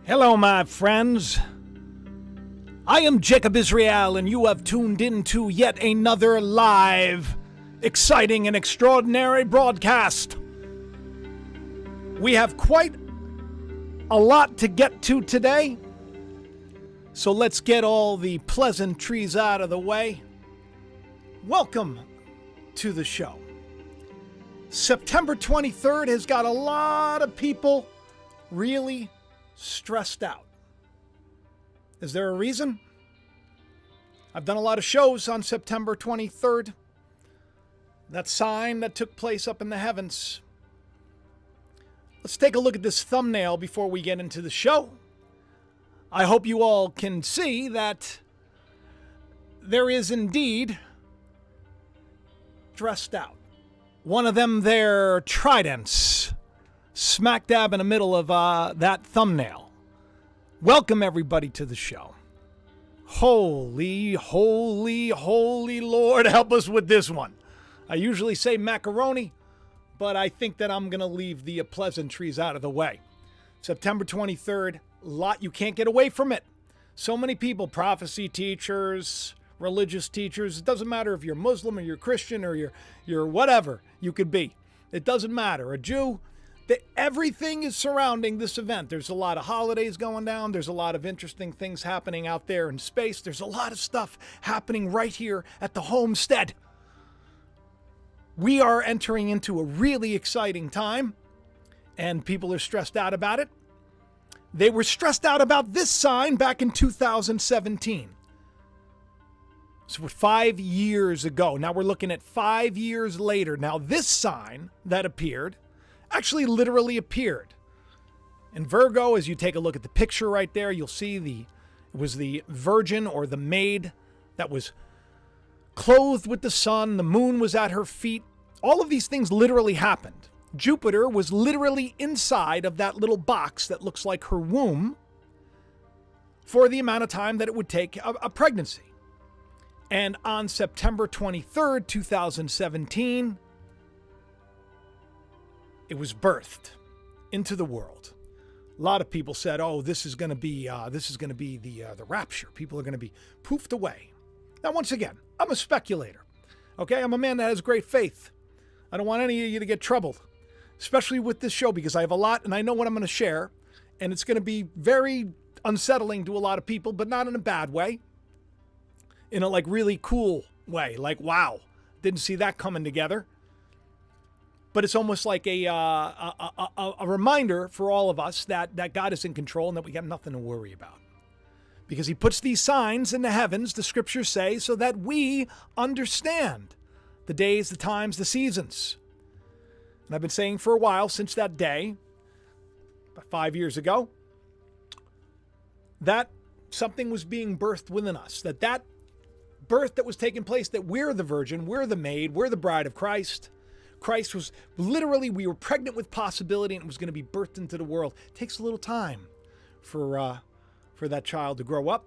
Hello, my friends. I am Jacob Israel, and you have tuned into yet another live, exciting, and extraordinary broadcast. We have quite a lot to get to today, so let's get all the pleasantries out of the way. Welcome to the show. September 23rd has got a lot of people really stressed out. Is there a reason? I've done a lot of shows on September 23rd. That sign that took place up in the heavens. Let's take a look at this thumbnail before we get into the show. I hope you all can see that there is indeed dressed out. One of them there tridents smack dab in the middle of that thumbnail. Welcome everybody to the show. Holy, holy, holy Lord, help us with this one. I usually say macaroni, but I think that I'm going to leave the pleasantries out of the way. September 23rd, lot you can't get away from it. So many people, prophecy teachers, religious teachers, it doesn't matter if you're Muslim or you're Christian or you're whatever you could be. It doesn't matter. A Jew, everything is surrounding this event. There's a lot of holidays going down. There's a lot of interesting things happening out there in space. There's a lot of stuff happening right here at the homestead. We are entering into a really exciting time, and people are stressed out about it. They were stressed out about this sign back in 2017. So 5 years ago. Now we're looking at 5 years later. Now this sign that appeared actually literally appeared. In Virgo, as you take a look at the picture right there, you'll see it was the virgin or the maid that was clothed with the sun. The moon was at her feet. All of these things literally happened. Jupiter was literally inside of that little box that looks like her womb for the amount of time that it would take a pregnancy. And on September 23rd, 2017, it was birthed into the world. A lot of people said, "Oh, this is going to be the rapture. People are going to be poofed away." Now, once again, I'm a speculator. Okay, I'm a man that has great faith. I don't want any of you to get troubled, especially with this show, because I have a lot and I know what I'm going to share, and it's going to be very unsettling to a lot of people, but not in a bad way. In a really cool way, like wow, didn't see that coming together. But it's almost like a reminder for all of us that God is in control and that we got nothing to worry about. Because he puts these signs in the heavens, the scriptures say, so that we understand the days, the times, the seasons. And I've been saying for a while, since that day, about 5 years ago, that something was being birthed within us. That birth that was taking place, that we're the virgin, we're the maid, we're the bride of Christ. Christ was literally, we were pregnant with possibility and it was going to be birthed into the world. It takes a little time for that child to grow up.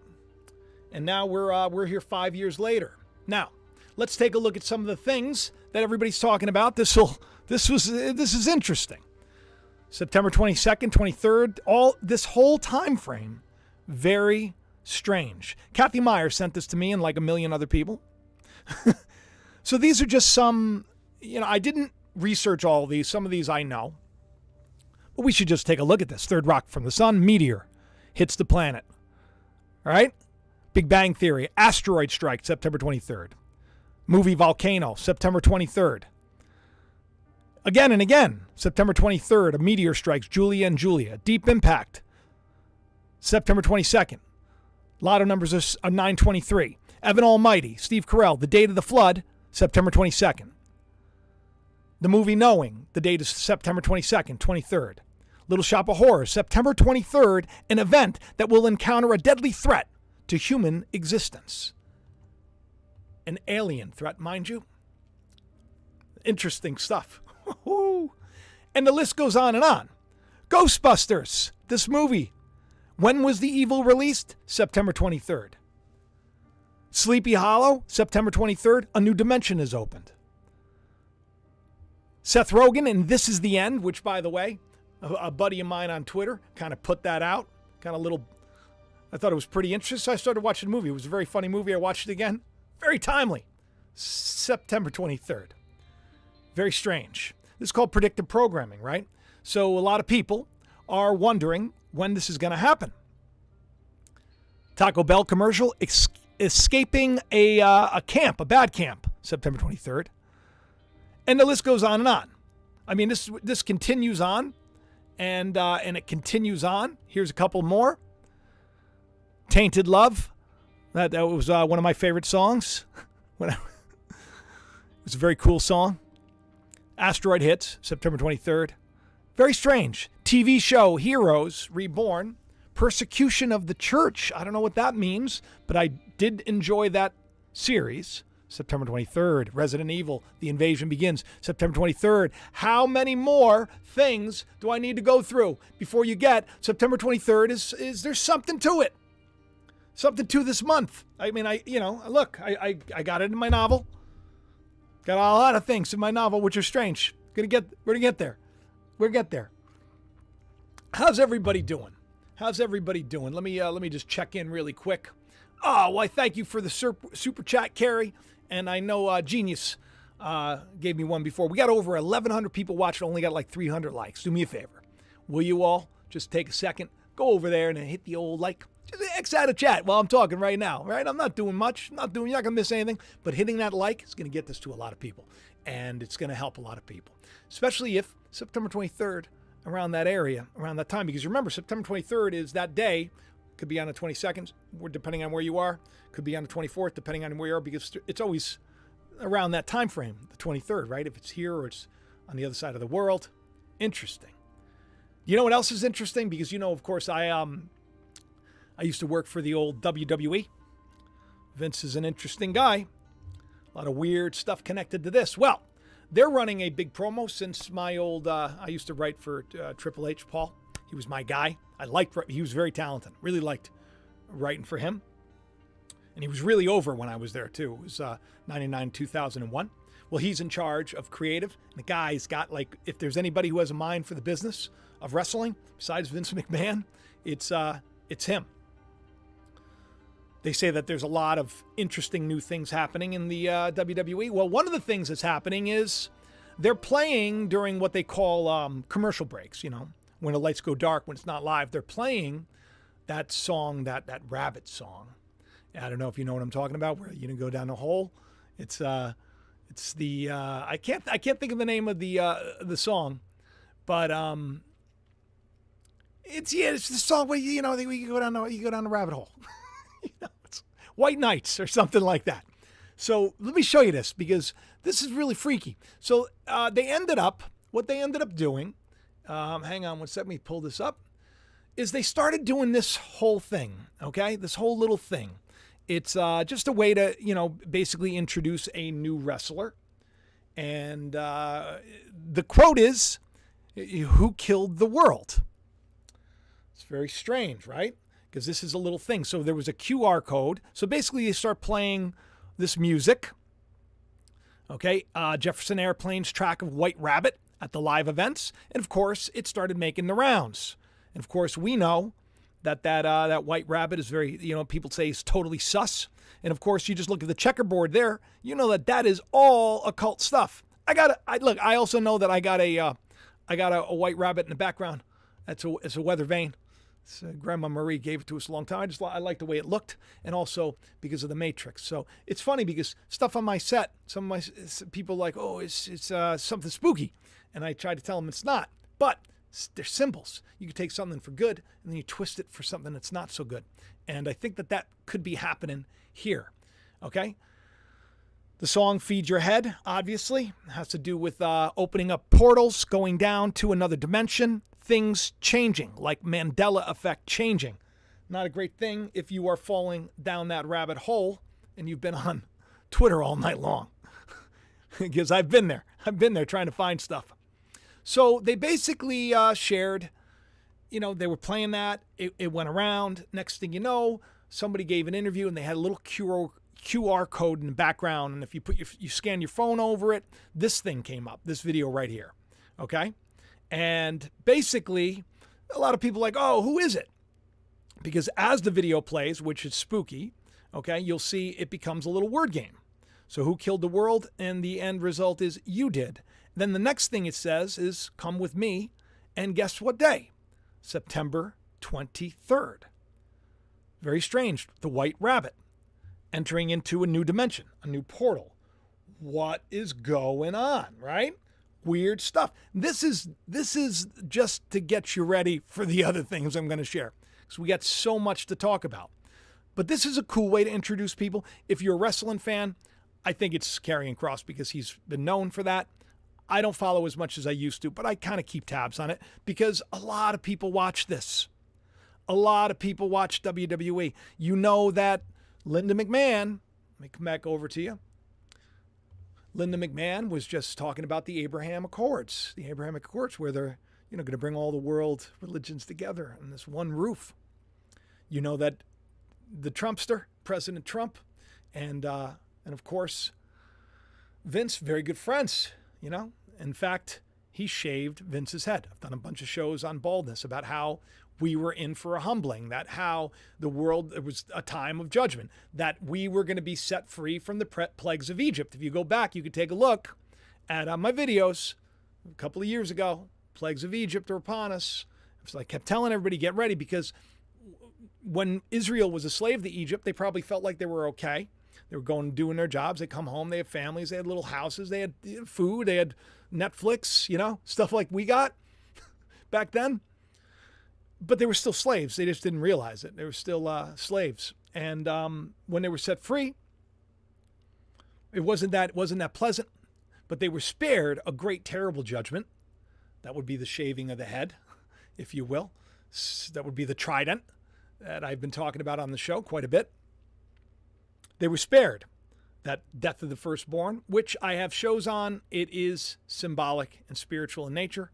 And now we're here 5 years later. Now, let's take a look at some of the things that everybody's talking about. This is interesting. September 22nd, 23rd, this whole time frame, very strange. Kathy Meyer sent this to me and like a million other people. So these are just some, I didn't research all of these. Some of these I know. But we should just take a look at this. Third rock from the sun, meteor, hits the planet. All right? Big Bang Theory, asteroid strike, September 23rd. Movie Volcano, September 23rd. Again and again, September 23rd, a meteor strikes Julia and Julia. Deep Impact, September 22nd. Lotto numbers are 923. Evan Almighty, Steve Carell, The Date of the Flood, September 22nd. The movie Knowing, the date is September 22nd, 23rd. Little Shop of Horrors, September 23rd, an event that will encounter a deadly threat to human existence. An alien threat, mind you. Interesting stuff. And the list goes on and on. Ghostbusters, this movie. When was the evil released? September 23rd. Sleepy Hollow, September 23rd, a new dimension is opened. Seth Rogen in This Is the End, which, by the way, a buddy of mine on Twitter kind of put that out. kind of little, I thought it was pretty interesting. So I started watching the movie. It was a very funny movie. I watched it again. Very timely. September 23rd. Very strange. This is called predictive programming, right? So a lot of people are wondering when this is going to happen. Taco Bell commercial, escaping a camp, a bad camp, September 23rd. And the list goes on and on. I mean, this continues on, and it continues on. Here's a couple more. Tainted Love. That was one of my favorite songs. It was a very cool song. Asteroid Hits, September 23rd. Very strange. TV show Heroes Reborn. Persecution of the Church. I don't know what that means, but I did enjoy that series. September 23rd. Resident Evil, The Invasion Begins, September 23rd. How many more things do I need to go through before you get September 23rd? Is there something to it? Something to this month. I mean, I got it in my novel. Got a lot of things in my novel which are strange. We're gonna get there. We'll get there. How's everybody doing? Let me just check in really quick. Oh, well, I thank you for the super chat, Carrie. And I know Genius gave me one before. We got over 1,100 people watching, only got like 300 likes. Do me a favor. Will you all just take a second, go over there and hit the old like. Just X out of chat while I'm talking right now, right? I'm not doing much. You're not going to miss anything. But hitting that like is going to get this to a lot of people. And it's going to help a lot of people. Especially if September 23rd, around that area, around that time. Because remember, September 23rd is that day. Could be on the 22nd, depending on where you are. Could be on the 24th, depending on where you are. Because it's always around that time frame, the 23rd, right? If it's here or it's on the other side of the world. Interesting. You know what else is interesting? Because, of course, I used to work for the old WWE. Vince is an interesting guy. A lot of weird stuff connected to this. Well, they're running a big promo since my old, I used to write for Triple H, Paul. He was my guy. He was very talented. Really liked writing for him. And he was really over when I was there too. It was 99, 2001. Well, he's in charge of creative. And the guy's got if there's anybody who has a mind for the business of wrestling, besides Vince McMahon, it's him. They say that there's a lot of interesting new things happening in the WWE. Well, one of the things that's happening is they're playing during what they call commercial breaks, when the lights go dark, when it's not live. They're playing that song, that rabbit song. I don't know if you know what I'm talking about, where you go down the hole. It's the I can't think of the name of the song, but it's the song where you go down the rabbit hole. It's White Knights or something like that. So let me show you this because this is really freaky. So what they ended up doing, hang on one second, let me pull this up, is they started doing this whole thing, okay? This whole little thing. It's just a way to, basically introduce a new wrestler. And the quote is, "Who killed the world?" It's very strange, right? Because this is a little thing. So there was a QR code. So basically they start playing this music. Okay, Jefferson Airplane's track of White Rabbit at the live events. And of course, it started making the rounds. And of course, we know that White Rabbit is very, people say is totally sus. And of course, you just look at the checkerboard there, that is all occult stuff. I also know that I got a White Rabbit in the background. It's a weather vane. Grandma Marie gave it to us a long time. I like the way it looked, and also because of the Matrix. So it's funny because stuff on my set, some of my people are like, oh, it's something spooky, and I try to tell them it's not. But they're symbols. You can take something for good, and then you twist it for something that's not so good. And I think that could be happening here. Okay. The song Feed Your Head, obviously, has to do with opening up portals, going down to another dimension, things changing, like Mandela effect changing. Not a great thing if you are falling down that rabbit hole and you've been on Twitter all night long. Because I've been there. Trying to find stuff. So they basically shared, they were playing that. It went around. Next thing you know, somebody gave an interview and they had a little QR code in the background. And if you scan your phone over it, this thing came up, this video right here. Okay. And basically a lot of people are like, oh, who is it? Because as the video plays, which is spooky, okay, you'll see it becomes a little word game. So who killed the world? And the end result is you did. Then the next thing it says is come with me. And guess what day? September 23rd. Very strange. The White Rabbit entering into a new dimension, a new portal. What is going on, right? Weird stuff. This is just to get you ready for the other things I'm going to share. Because we got so much to talk about. But this is a cool way to introduce people. If you're a wrestling fan, I think it's Karrion Kross because he's been known for that. I don't follow as much as I used to, but I kind of keep tabs on it because a lot of people watch this. A lot of people watch WWE. You know that Linda McMahon, let me come back over to you. Linda McMahon was just talking about the Abraham Accords. The Abrahamic Accords where they're going to bring all the world religions together on this one roof. You know that the Trumpster, President Trump, and of course, Vince, very good friends, In fact, he shaved Vince's head. I've done a bunch of shows on baldness about how we were in for a humbling, that how the world, it was a time of judgment, that we were going to be set free from the plagues of Egypt. If you go back, you could take a look at my videos a couple of years ago. Plagues of Egypt are upon us. So I kept telling everybody, get ready, because when Israel was a slave to Egypt, they probably felt like they were okay. They were going and doing their jobs. They come home. They had families. They had little houses. They had food. They had Netflix, stuff like we got back then. But they were still slaves. They just didn't realize it. They were still slaves. And when they were set free, it wasn't that pleasant. But they were spared a great, terrible judgment. That would be the shaving of the head, if you will. That would be the trident that I've been talking about on the show quite a bit. They were spared that death of the firstborn, which I have shows on. It is symbolic and spiritual in nature.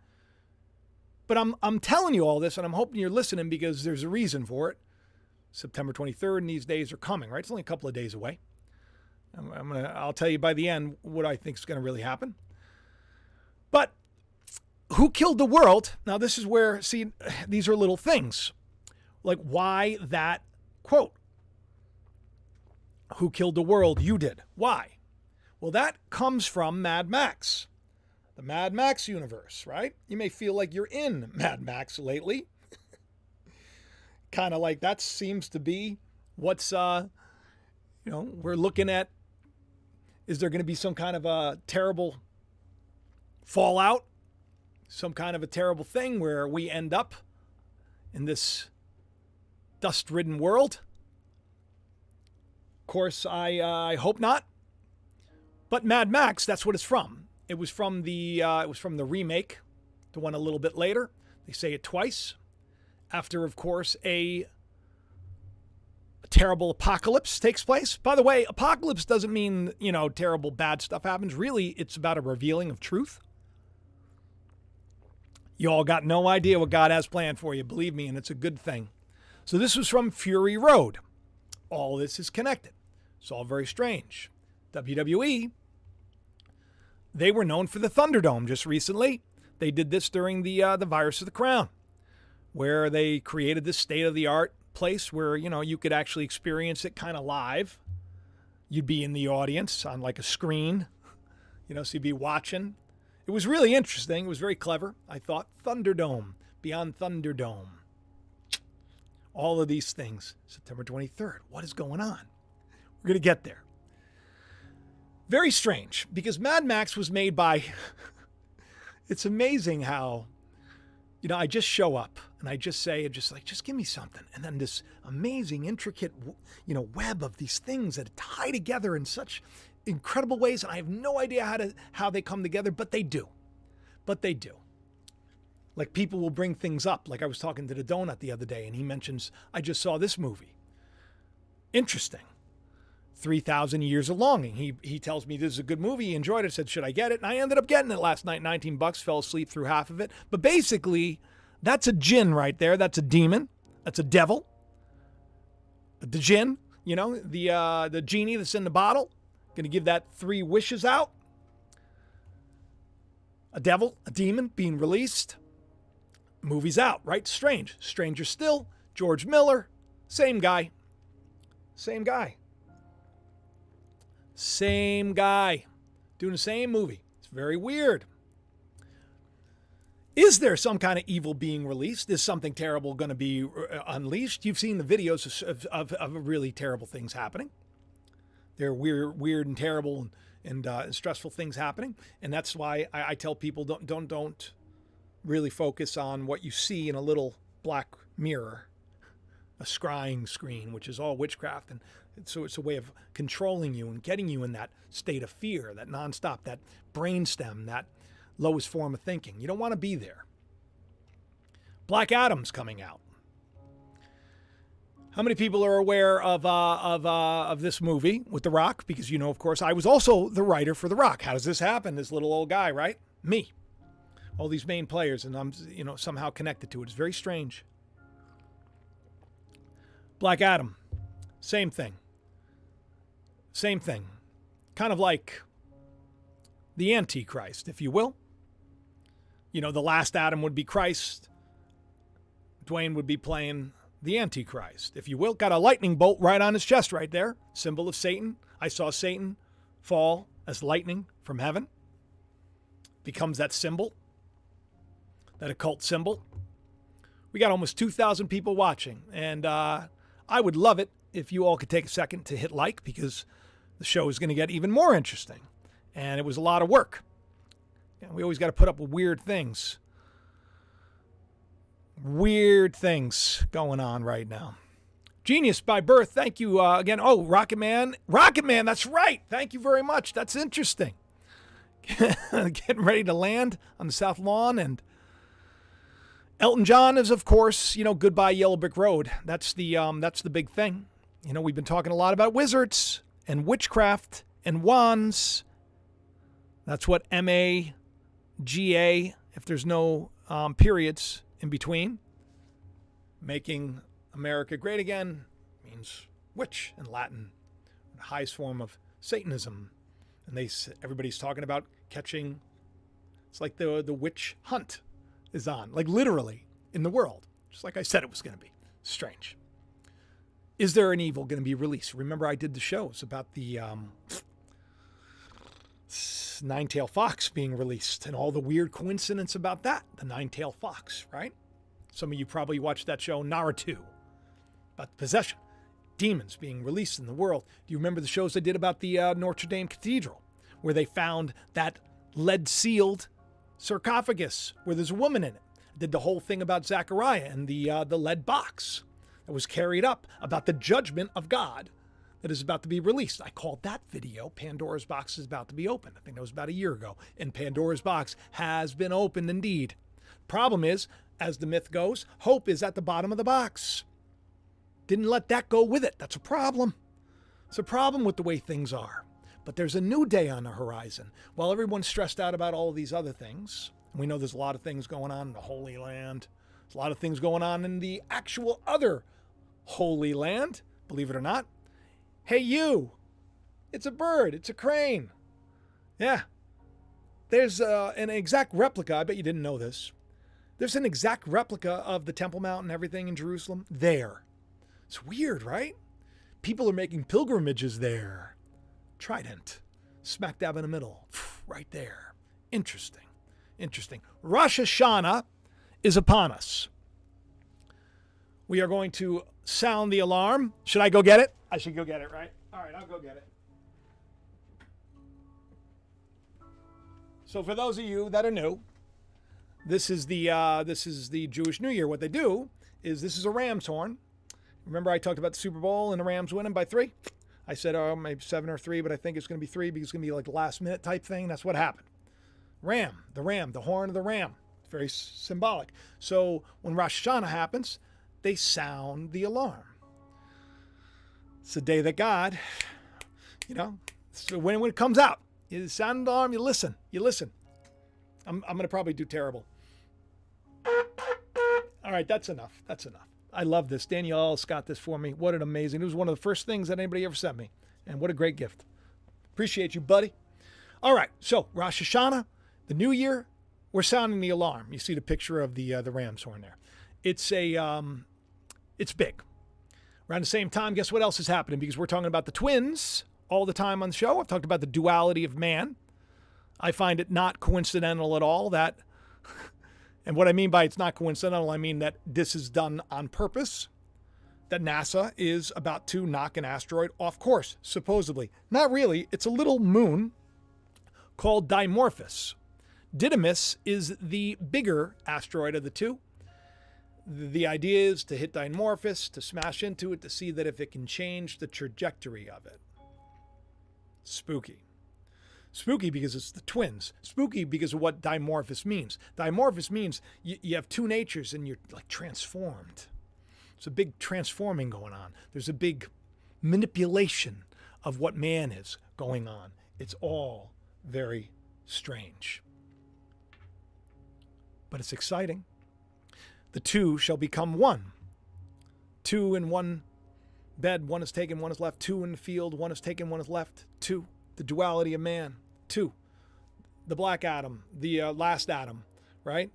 But I'm telling you all this, and I'm hoping you're listening because there's a reason for it. September 23rd, and these days are coming, right? It's only a couple of days away. I'll tell you by the end what I think is going to really happen. But who killed the world? Now, this is where, see, these are little things. Like, why that quote? Who killed the world? You did. Why? Well, that comes from Mad Max. The Mad Max universe, right? You may feel like you're in Mad Max lately. Kind of like that seems to be what's, we're looking at. Is there going to be some kind of a terrible fallout? Some kind of a terrible thing where we end up in this dust-ridden world? Of course, I hope not. But Mad Max, that's what it's from. It was from the remake, the one a little bit later. They say it twice. After, of course, a terrible apocalypse takes place. By the way, apocalypse doesn't mean, terrible bad stuff happens. Really, it's about a revealing of truth. You all got no idea what God has planned for you, believe me, and it's a good thing. So this was from Fury Road. All this is connected. It's all very strange. WWE, they were known for the Thunderdome just recently. They did this during the Virus of the Crown, where they created this state-of-the-art place where, you could actually experience it kind of live. You'd be in the audience on like a screen, so you'd be watching. It was really interesting. It was very clever, I thought. Thunderdome, Beyond Thunderdome. All of these things. September 23rd. What is going on? We're going to get there. Very strange, because Mad Max was made by... It's amazing how, I just show up and I just say, just give me something. And then this amazing, intricate, web of these things that tie together in such incredible ways. And I have no idea how they come together, but they do. Like people will bring things up. Like I was talking to the Donut the other day and he mentions, I just saw this movie. Interesting. 3,000 Years of Longing. He tells me this is a good movie. He enjoyed it. Said, should I get it? And I ended up getting it last night. $19. Fell asleep through half of it. But basically, that's a jinn right there. That's a demon. That's a devil. The jinn, the genie that's in the bottle. Going to give that 3 wishes out. A devil, a demon being released. Movie's out, right? Strange. Stranger still. George Miller. Same guy. Same guy. Same guy. Doing the same movie. It's very weird. Is there some kind of evil being released? Is something terrible going to be unleashed? You've seen the videos of really terrible things happening. There are weird and terrible and stressful things happening, and that's why I tell people don't really focus on what you see in a little black mirror, a scrying screen, which is all witchcraft, and so it's a way of controlling you and getting you in that state of fear, that nonstop, that brainstem, that lowest form of thinking. You don't want to be there. Black Adam's coming out. How many people are aware of this movie with The Rock? Because, you know, of course, I was also the writer for The Rock. How does this happen? This little old guy, right? Me. All these main players, and I'm, you know, somehow connected to it. It's very strange. Black Adam. Same thing. Same thing. Kind of like the Antichrist, if you will. You know, the last Adam would be Christ. Dwayne would be playing the Antichrist, if you will. Got a lightning bolt right on his chest right there. Symbol of Satan. I saw Satan fall as lightning from heaven. Becomes that symbol. That occult symbol. We got almost 2,000 people watching. And I would love it if you all could take a second to hit like, because the show is going to get even more interesting. And it was a lot of work. And we always got to put up with weird things. Weird things going on right now. Genius by birth. Thank you again. Oh, Rocket Man. Rocket Man, that's right. Thank you very much. That's interesting. Getting ready to land on the South Lawn. And Elton John is, of course, you know, Goodbye Yellow Brick Road. That's the big thing. You know, we've been talking a lot about wizards and witchcraft and wands. That's what MAGA, if there's no periods in between. Making America great again means witch in Latin, the highest form of Satanism. And everybody's talking about catching. It's like the witch hunt is on, like literally in the world, just like I said it was going to be. Strange. Is there an evil going to be released? Remember, I did the shows about the nine-tailed fox being released and all the weird coincidence about that. The nine-tailed fox, right? Some of you probably watched that show, Naruto, about possession, demons being released in the world. Do you remember the shows I did about the Notre Dame Cathedral, where they found that lead-sealed sarcophagus where there's a woman in it? I did the whole thing about Zechariah and the lead box that was carried up about the judgment of God that is about to be released. I called that video, Pandora's Box is about to be opened. I think that was about a year ago. And Pandora's Box has been opened indeed. Problem is, as the myth goes, hope is at the bottom of the box. Didn't let that go with it. That's a problem. It's a problem with the way things are. But there's a new day on the horizon. While everyone's stressed out about all of these other things, and we know there's a lot of things going on in the Holy Land. There's a lot of things going on in the actual other Holy Land, believe it or not. Hey, you. It's a bird. It's a crane. Yeah. There's an exact replica. I bet you didn't know this. There's an exact replica of the Temple Mount and everything in Jerusalem there. It's weird, right? People are making pilgrimages there. Trident. Smack dab in the middle. Right there. Interesting. Interesting. Rosh Hashanah is upon us. We are going to sound the alarm. Should I go get it? I should go get it, right? All right, I'll go get it. So for those of you that are new, this is the Jewish New Year. What they do is this is a ram's horn. Remember I talked about the Super Bowl and the Rams winning by 3? I said, oh, maybe 7 or 3, but I think it's going to be 3 because it's going to be like the last minute type thing. That's what happened. The horn of the ram. It's very symbolic. So when Rosh Hashanah happens, they sound the alarm. It's the day that God, you know, so when it comes out, you sound the alarm, you listen. I'm going to probably do terrible. All right, that's enough. I love this. Danielle got this for me. What an amazing. It was one of the first things that anybody ever sent me. And what a great gift. Appreciate you, buddy. All right, so Rosh Hashanah, the new year, we're sounding the alarm. You see the picture of the ram's horn there. It's big. Around the same time, guess what else is happening? Because we're talking about the twins all the time on the show. I've talked about the duality of man. I find it not coincidental at all that, and what I mean by it's not coincidental, I mean that this is done on purpose, that NASA is about to knock an asteroid off course, supposedly. Not really. It's a little moon called Dimorphos. Didymus is the bigger asteroid of the two. The idea is to hit Dimorphos, to smash into it, to see that if it can change the trajectory of it. Spooky. Spooky because it's the twins. Spooky because of what Dimorphos means. Dimorphos means you have two natures and you're like transformed. There's a big transforming going on. There's a big manipulation of what man is going on. It's all very strange. But it's exciting. The two shall become one. Two in one bed, one is taken, one is left. Two in the field, one is taken, one is left. Two, the duality of man. Two, the black Adam, the last Adam, right?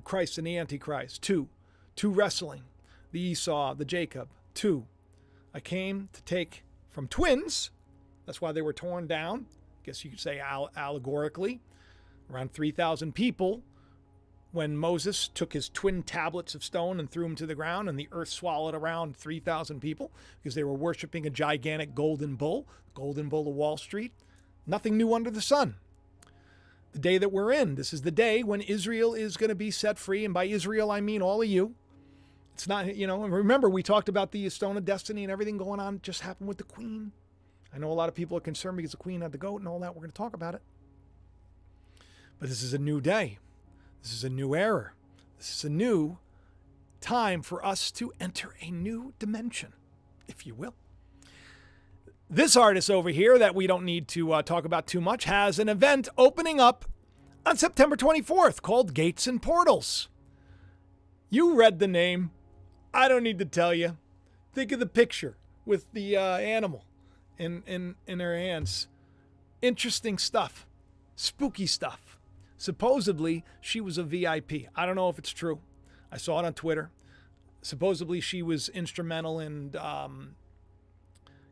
Christ and the Antichrist. Two wrestling, the Esau, the Jacob. Two, I came to take from twins. That's why they were torn down. I guess you could say allegorically. Around 3,000 people. When Moses took his twin tablets of stone and threw them to the ground, and the earth swallowed around 3,000 people because they were worshiping a gigantic golden bull of Wall Street. Nothing new under the sun. The day that we're in, this is the day when Israel is going to be set free. And by Israel, I mean all of you. It's not, remember we talked about the Stone of Destiny and everything going on just happened with the Queen. I know a lot of people are concerned because the Queen had the goat and all that. We're going to talk about it. But this is a new day. This is a new era. This is a new time for us to enter a new dimension, if you will. This artist over here that we don't need to talk about too much has an event opening up on September 24th called Gates and Portals. You read the name. I don't need to tell you. Think of the picture with the animal in her hands. Interesting stuff. Spooky stuff. Supposedly, she was a VIP. I don't know if it's true. I saw it on Twitter. Supposedly, she was instrumental in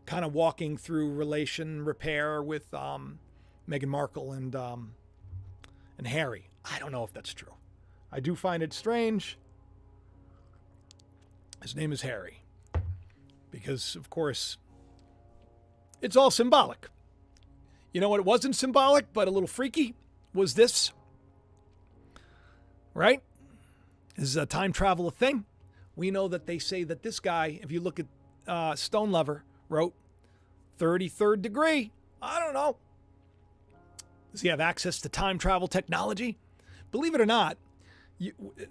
kind of walking through relation repair with Meghan Markle and Harry. I don't know if that's true. I do find it strange. His name is Harry. Because, of course, it's all symbolic. You know what? It wasn't symbolic, but a little freaky. Was this, right? Is a time travel a thing? We know that they say that this guy, if you look at Stone Lover, wrote 33rd degree. I don't know. Does he have access to time travel technology? Believe it or not,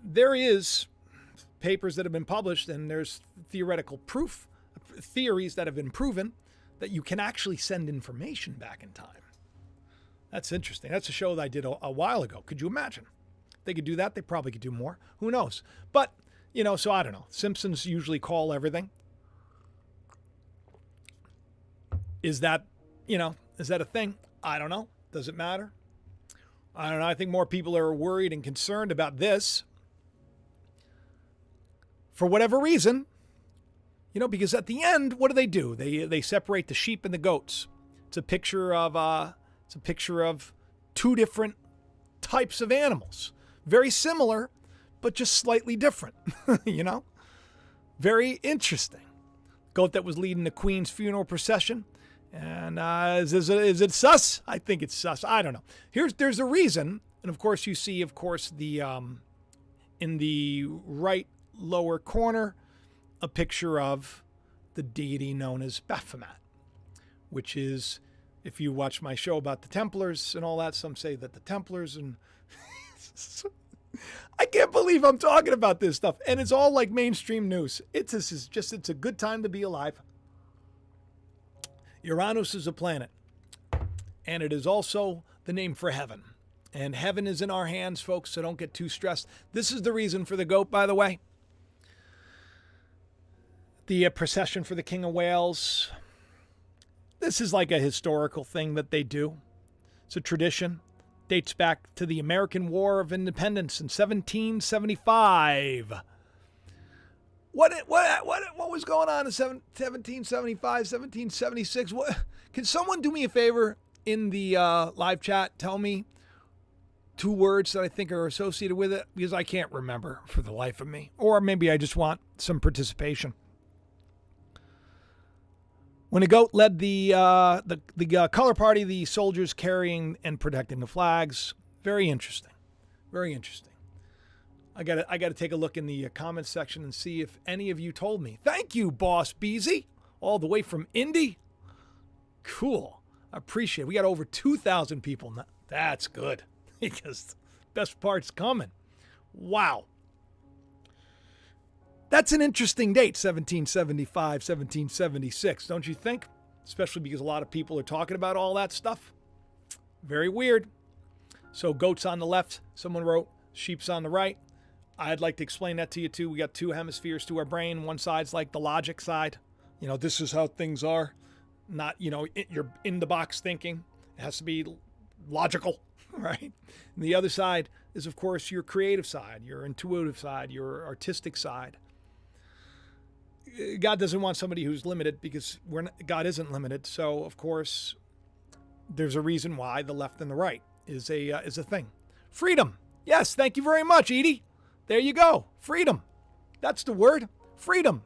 there is papers that have been published and there's theoretical proof, theories that have been proven that you can actually send information back in time. That's interesting. That's a show that I did a while ago. Could you imagine? If they could do that, they probably could do more. Who knows? But, so I don't know. Simpsons usually call everything. Is that a thing? I don't know. Does it matter? I don't know. I think more people are worried and concerned about this for whatever reason. Because at the end, what do? They separate the sheep and the goats. It's a picture of two different types of animals. Very similar, but just slightly different, Very interesting. Goat that was leading the Queen's funeral procession. And is it sus? I think it's sus. I don't know. There's a reason. And of course, you see, the in the right lower corner, a picture of the deity known as Baphomet, which is, if you watch my show about the Templars and all that, some say that the Templars and I can't believe I'm talking about this stuff. And it's all like mainstream news. It's a good time to be alive. Uranus is a planet, and it is also the name for heaven. And heaven is in our hands, folks, so don't get too stressed. This is the reason for the goat, by the way. The procession for the King of Wales. This is like a historical thing that they do. It's a tradition. Dates back to the American War of Independence in 1775. What was going on in 1775, 1776? Can someone do me a favor in the live chat? Tell me 2 words that I think are associated with it, because I can't remember for the life of me. Or maybe I just want some participation. When a goat led the color party, the soldiers carrying and protecting the flags. Very interesting. Very interesting. I gotta take a look in the comments section and see if any of you told me. Thank you, Boss Beezy, all the way from Indy. Cool. I appreciate it. We got over 2,000 people now. That's good, because the best part's coming. Wow. That's an interesting date, 1775, 1776, don't you think? Especially because a lot of people are talking about all that stuff. Very weird. So goats on the left, someone wrote, sheep's on the right. I'd like to explain that to you too. We got 2 hemispheres to our brain. One side's like the logic side. This is how things are. Not, you're in the box thinking. It has to be logical, right? And the other side is, of course, your creative side, your intuitive side, your artistic side. God doesn't want somebody who's limited, because God isn't limited. So, of course, there's a reason why the left and the right is a thing. Freedom. Yes, thank you very much, Edie. There you go. Freedom. That's the word. Freedom.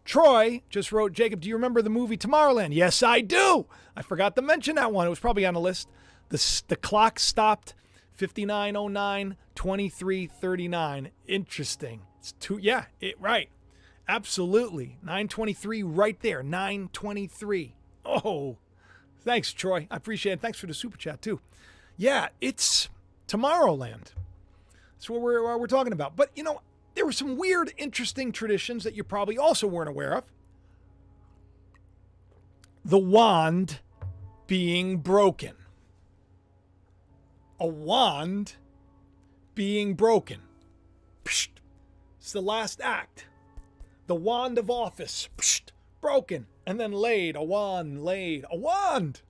Troy just wrote, Jacob, do you remember the movie Tomorrowland? Yes, I do. I forgot to mention that one. It was probably on the list. The clock stopped 59:09, 23:39. Interesting. It's right. Absolutely. 9:23 right there. 9:23. Oh, thanks, Troy. I appreciate it. Thanks for the super chat, too. Yeah, it's Tomorrowland. That's what we're talking about. But, there were some weird, interesting traditions that you probably also weren't aware of. The wand being broken. A wand being broken. Psht. It's the last act. The wand of office. Psht. Broken. And then laid. A wand laid. A wand.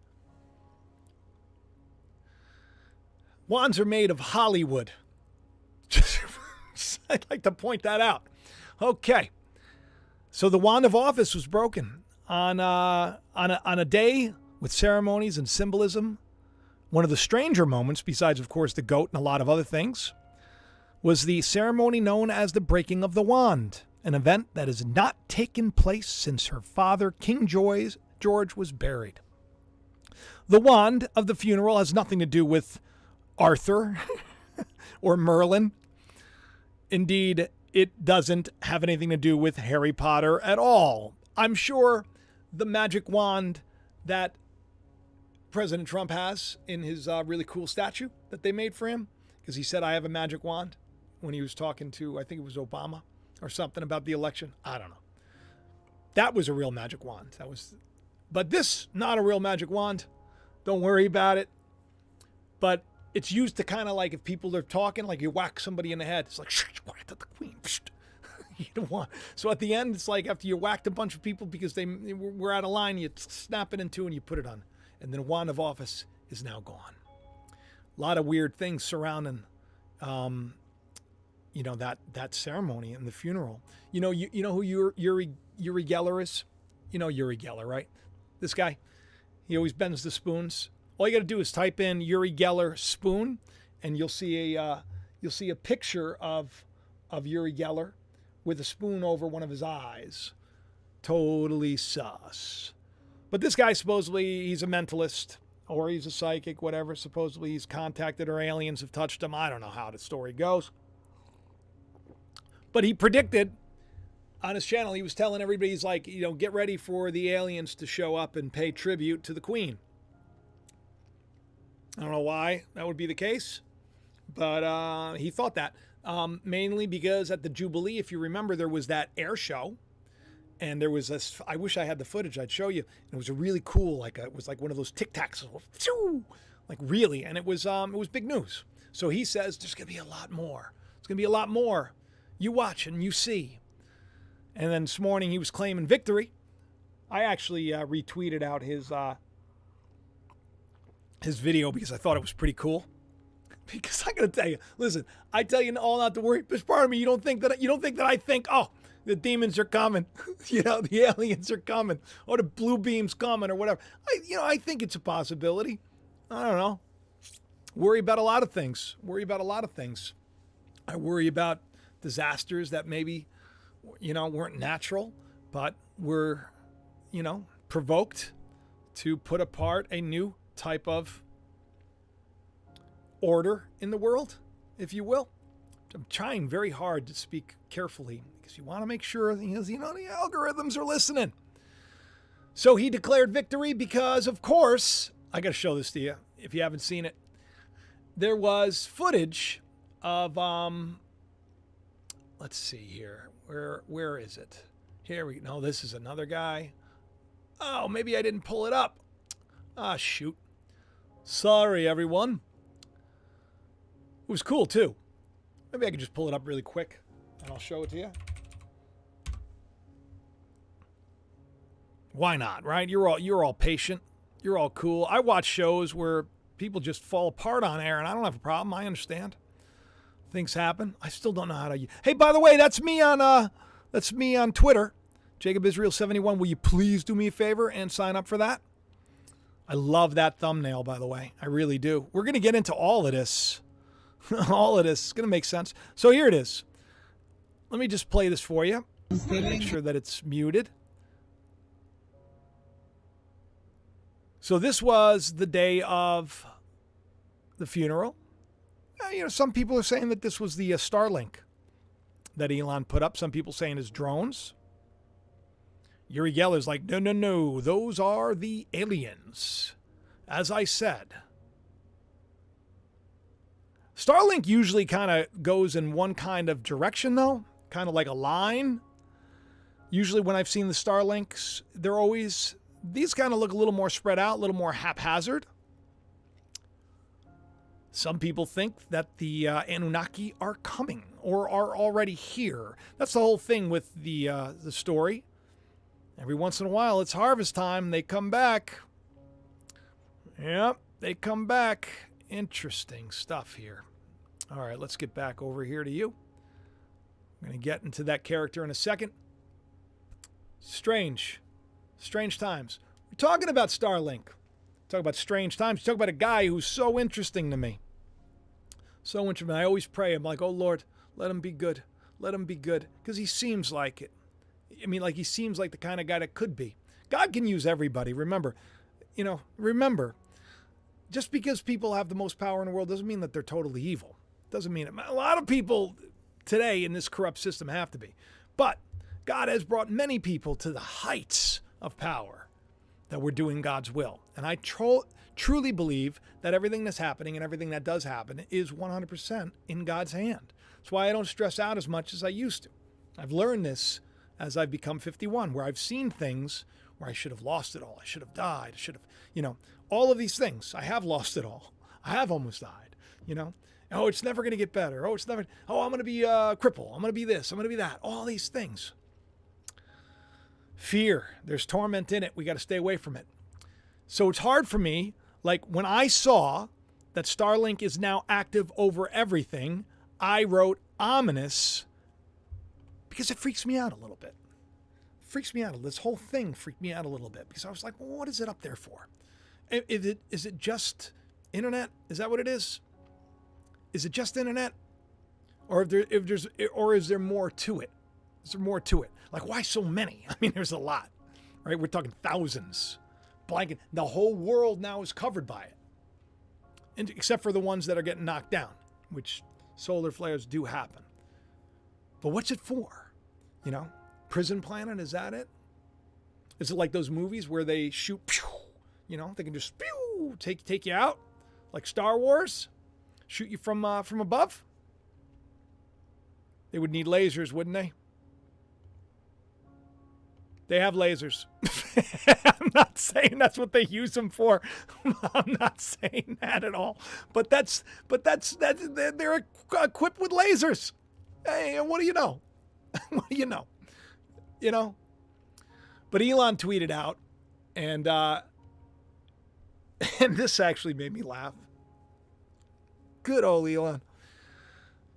Wands are made of Hollywood. I'd like to point that out. Okay. So the wand of office was broken on a day with ceremonies and symbolism. One of the stranger moments, besides, of course, the goat and a lot of other things, was the ceremony known as the breaking of the wand, an event that has not taken place since her father, King George, was buried. The wand of the funeral has nothing to do with Arthur or Merlin. Indeed, it doesn't have anything to do with Harry Potter at all. I'm sure the magic wand that President Trump has in his really cool statue that they made for him, because he said, I have a magic wand, when he was talking to, I think it was Obama or something about the election. I don't know. That was a real magic wand. But this, not a real magic wand. Don't worry about it. But it's used to kind of like, if people are talking, like you whack somebody in the head. It's like, whack the queen. You don't want. So at the end, it's like after you whacked a bunch of people because they were out of line, you snap it in two and you put it on. And then wand of office is now gone. A lot of weird things surrounding, that ceremony and the funeral. You know who Uri Geller is? You know Uri Geller, right? This guy. He always bends the spoons. All you got to do is type in Uri Geller spoon, and you'll see a picture of Uri Geller with a spoon over one of his eyes. Totally sus. But this guy, supposedly he's a mentalist or he's a psychic, whatever. Supposedly he's contacted or aliens have touched him. I don't know how the story goes. But he predicted on his channel, he was telling everybody, he's like, get ready for the aliens to show up and pay tribute to the Queen. I don't know why that would be the case, but he thought that. Mainly because at the Jubilee, if you remember, there was that air show. And there was this, I wish I had the footage, I'd show you. It was a really cool, it was like one of those Tic Tacs, like really. And it was big news. So he says, there's going to be a lot more. It's going to be a lot more. You watch and you see. And then this morning he was claiming victory. I actually retweeted out his video because I thought it was pretty cool. Because I got to tell you, listen, I tell you all not to worry. There's part of me, you don't think that I think, oh, The demons are coming. The aliens are coming. Or the blue beam's coming or whatever. I think it's a possibility. I don't know. Worry about a lot of things. I worry about disasters that maybe, weren't natural, but were, provoked to put apart a new type of order in the world, if you will. I'm trying very hard to speak carefully because you want to make sure, the algorithms are listening. So he declared victory because, of course, I got to show this to you if you haven't seen it. There was footage of, let's see here. Where is it? Here we go. No, this is another guy. Oh, maybe I didn't pull it up. Ah, shoot. Sorry, everyone. It was cool, too. Maybe I could just pull it up really quick, and I'll show it to you. Why not, right? You're all patient. You're all cool. I watch shows where people just fall apart on air, and I don't have a problem. I understand. Things happen. I still don't know how to. Hey, by the way, that's me on Twitter, Jacob Israel 71. Will you please do me a favor and sign up for that? I love that thumbnail, by the way. I really do. We're gonna get into all of this. All of this is gonna make sense. So here it is. Let me just play this for you. Make sure that it's muted. So this was the day of the funeral. Some people are saying that this was the Starlink that Elon put up. Some people saying it's drones. Uri Geller's like, no, those are the aliens. As I said. Starlink usually kind of goes in one kind of direction, though. Kind of like a line. Usually when I've seen the Starlinks, these kind of look a little more spread out, a little more haphazard. Some people think that the Anunnaki are coming or are already here. That's the whole thing with the story. Every once in a while, it's harvest time. They come back. Yep, they come back. Interesting stuff here. All right, let's get back over here to you. I'm going to get into that character in a second. Strange times. We're talking about Starlink. Talk about strange times. Talk about a guy who's so interesting to me. So interesting. I always pray. I'm like, oh, Lord, let him be good. Let him be good. Because he seems like it. I mean, like he seems like the kind of guy that could be. God can use everybody. Remember, just because people have the most power in the world doesn't mean that they're totally evil. Doesn't mean it. A lot of people today in this corrupt system have to be. But God has brought many people to the heights of power that we're doing God's will. And I truly believe that everything that's happening and everything that does happen is 100% in God's hand. That's why I don't stress out as much as I used to. I've learned this as I've become 51, where I've seen things where I should have lost it all. I should have died. I should have, all of these things. I have lost it all. I have almost died, Oh, it's never going to get better. I'm going to be a cripple. I'm going to be this. I'm going to be that. All these things. Fear. There's torment in it. We got to stay away from it. So it's hard for me. Like when I saw that Starlink is now active over everything, I wrote ominous because it freaks me out a little bit. This whole thing freaked me out a little bit because I was like, well, what is it up there for? Is it just internet? Is that what it is? Is it just internet? Or is there more to it? Is there more to it? Like, why so many? I mean, there's a lot, right? We're talking thousands. Blanket. The whole world now is covered by it. And except for the ones that are getting knocked down, which solar flares do happen. But what's it for? Prison planet, is that it? Is it like those movies where they shoot, pew, they can just pew, take you out? Like Star Wars? Shoot you from above? They would need lasers, wouldn't they? They have lasers. I'm not saying that's what they use them for. I'm not saying that at all. But they're equipped with lasers. Hey, what do you know? What do you know? But Elon tweeted out, and this actually made me laugh. Good old Elon.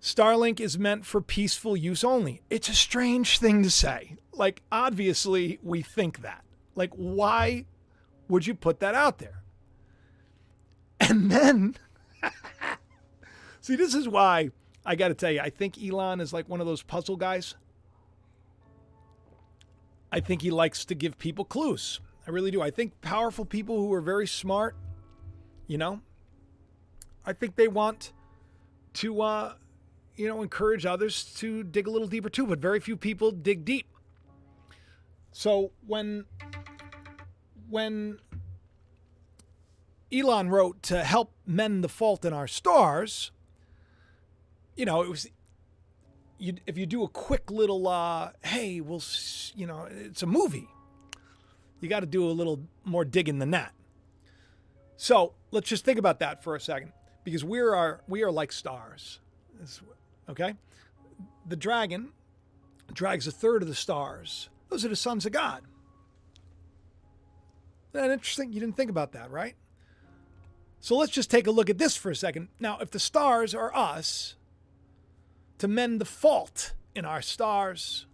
Starlink is meant for peaceful use only. It's a strange thing to say. Like, obviously, we think that. Like, why would you put that out there? And then, see, this is why I got to tell you, I think Elon is like one of those puzzle guys. I think he likes to give people clues. I really do. I think powerful people who are very smart, I think they want to, encourage others to dig a little deeper too, but very few people dig deep. So when Elon wrote to help mend the fault in our stars, it was, if you do a quick little, hey, it's a movie. You got to do a little more digging than that. So let's just think about that for a second, because we are like stars. Okay? The dragon drags a third of the stars. Those are the sons of God. Isn't that interesting? You didn't think about that, right? So let's just take a look at this for a second. Now, if the stars are us, to mend the fault in our stars,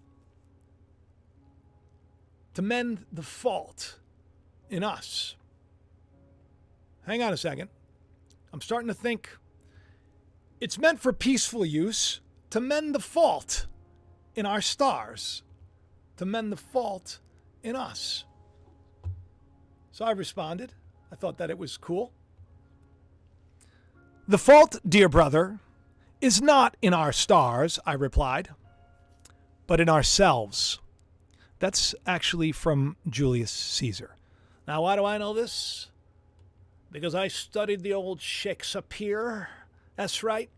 to mend the fault in us. Hang on a second. I'm starting to think it's meant for peaceful use to mend the fault in our stars, to mend the fault in us. So I responded. I thought that it was cool. The fault, dear brother, is not in our stars, I replied, but in ourselves. That's actually from Julius Caesar. Now, why do I know this? Because I studied the old Shakespeare. That's right.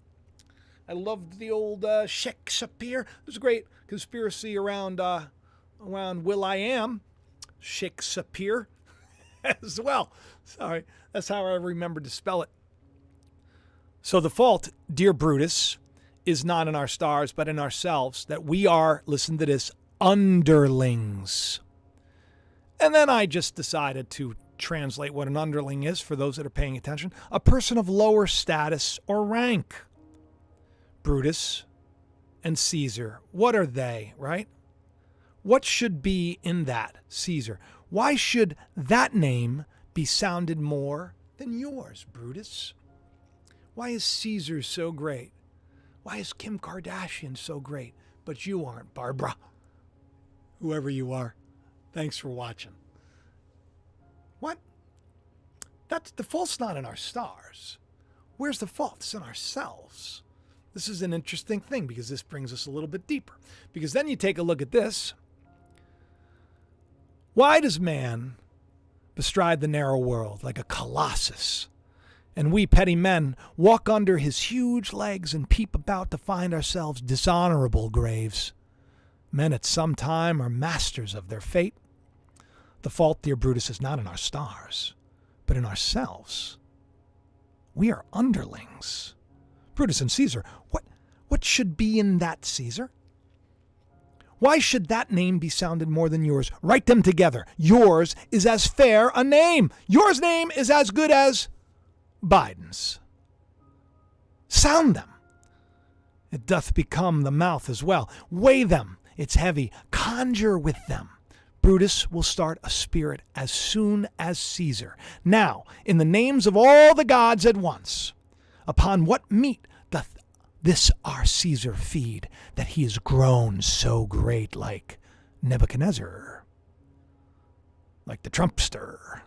I loved the old Shakespeare. There's a great conspiracy around Will.I.am, Shakespeare, as well. Sorry, that's how I remembered to spell it. So the fault, dear Brutus, is not in our stars, but in ourselves, that we are, listen to this, underlings. And then I just decided to translate what an underling is for those that are paying attention. A person of lower status or rank. Brutus and Caesar, what are they, right? What should be in that, Caesar? Why should that name be sounded more than yours, Brutus? Why is Caesar so great? Why is Kim Kardashian so great, but you aren't, Barbara? Whoever you are, thanks for watching. What? That's the fault's not in our stars. Where's the fault? It's in ourselves. This is an interesting thing because this brings us a little bit deeper. Because then you take a look at this. Why does man bestride the narrow world like a colossus, and we petty men walk under his huge legs and peep about to find ourselves dishonorable graves? Men at some time are masters of their fate. The fault, dear Brutus, is not in our stars, but in ourselves. We are underlings. Brutus and Caesar, what should be in that, Caesar? Why should that name be sounded more than yours? Write them together. Yours is as fair a name. Yours name is as good as Biden's. Sound them. It doth become the mouth as well. Weigh them. It's heavy. Conjure with them. Brutus will start a spirit as soon as Caesar. Now, in the names of all the gods at once, upon what meat doth this our Caesar feed, that he is grown so great, like Nebuchadnezzar, like the Trumpster,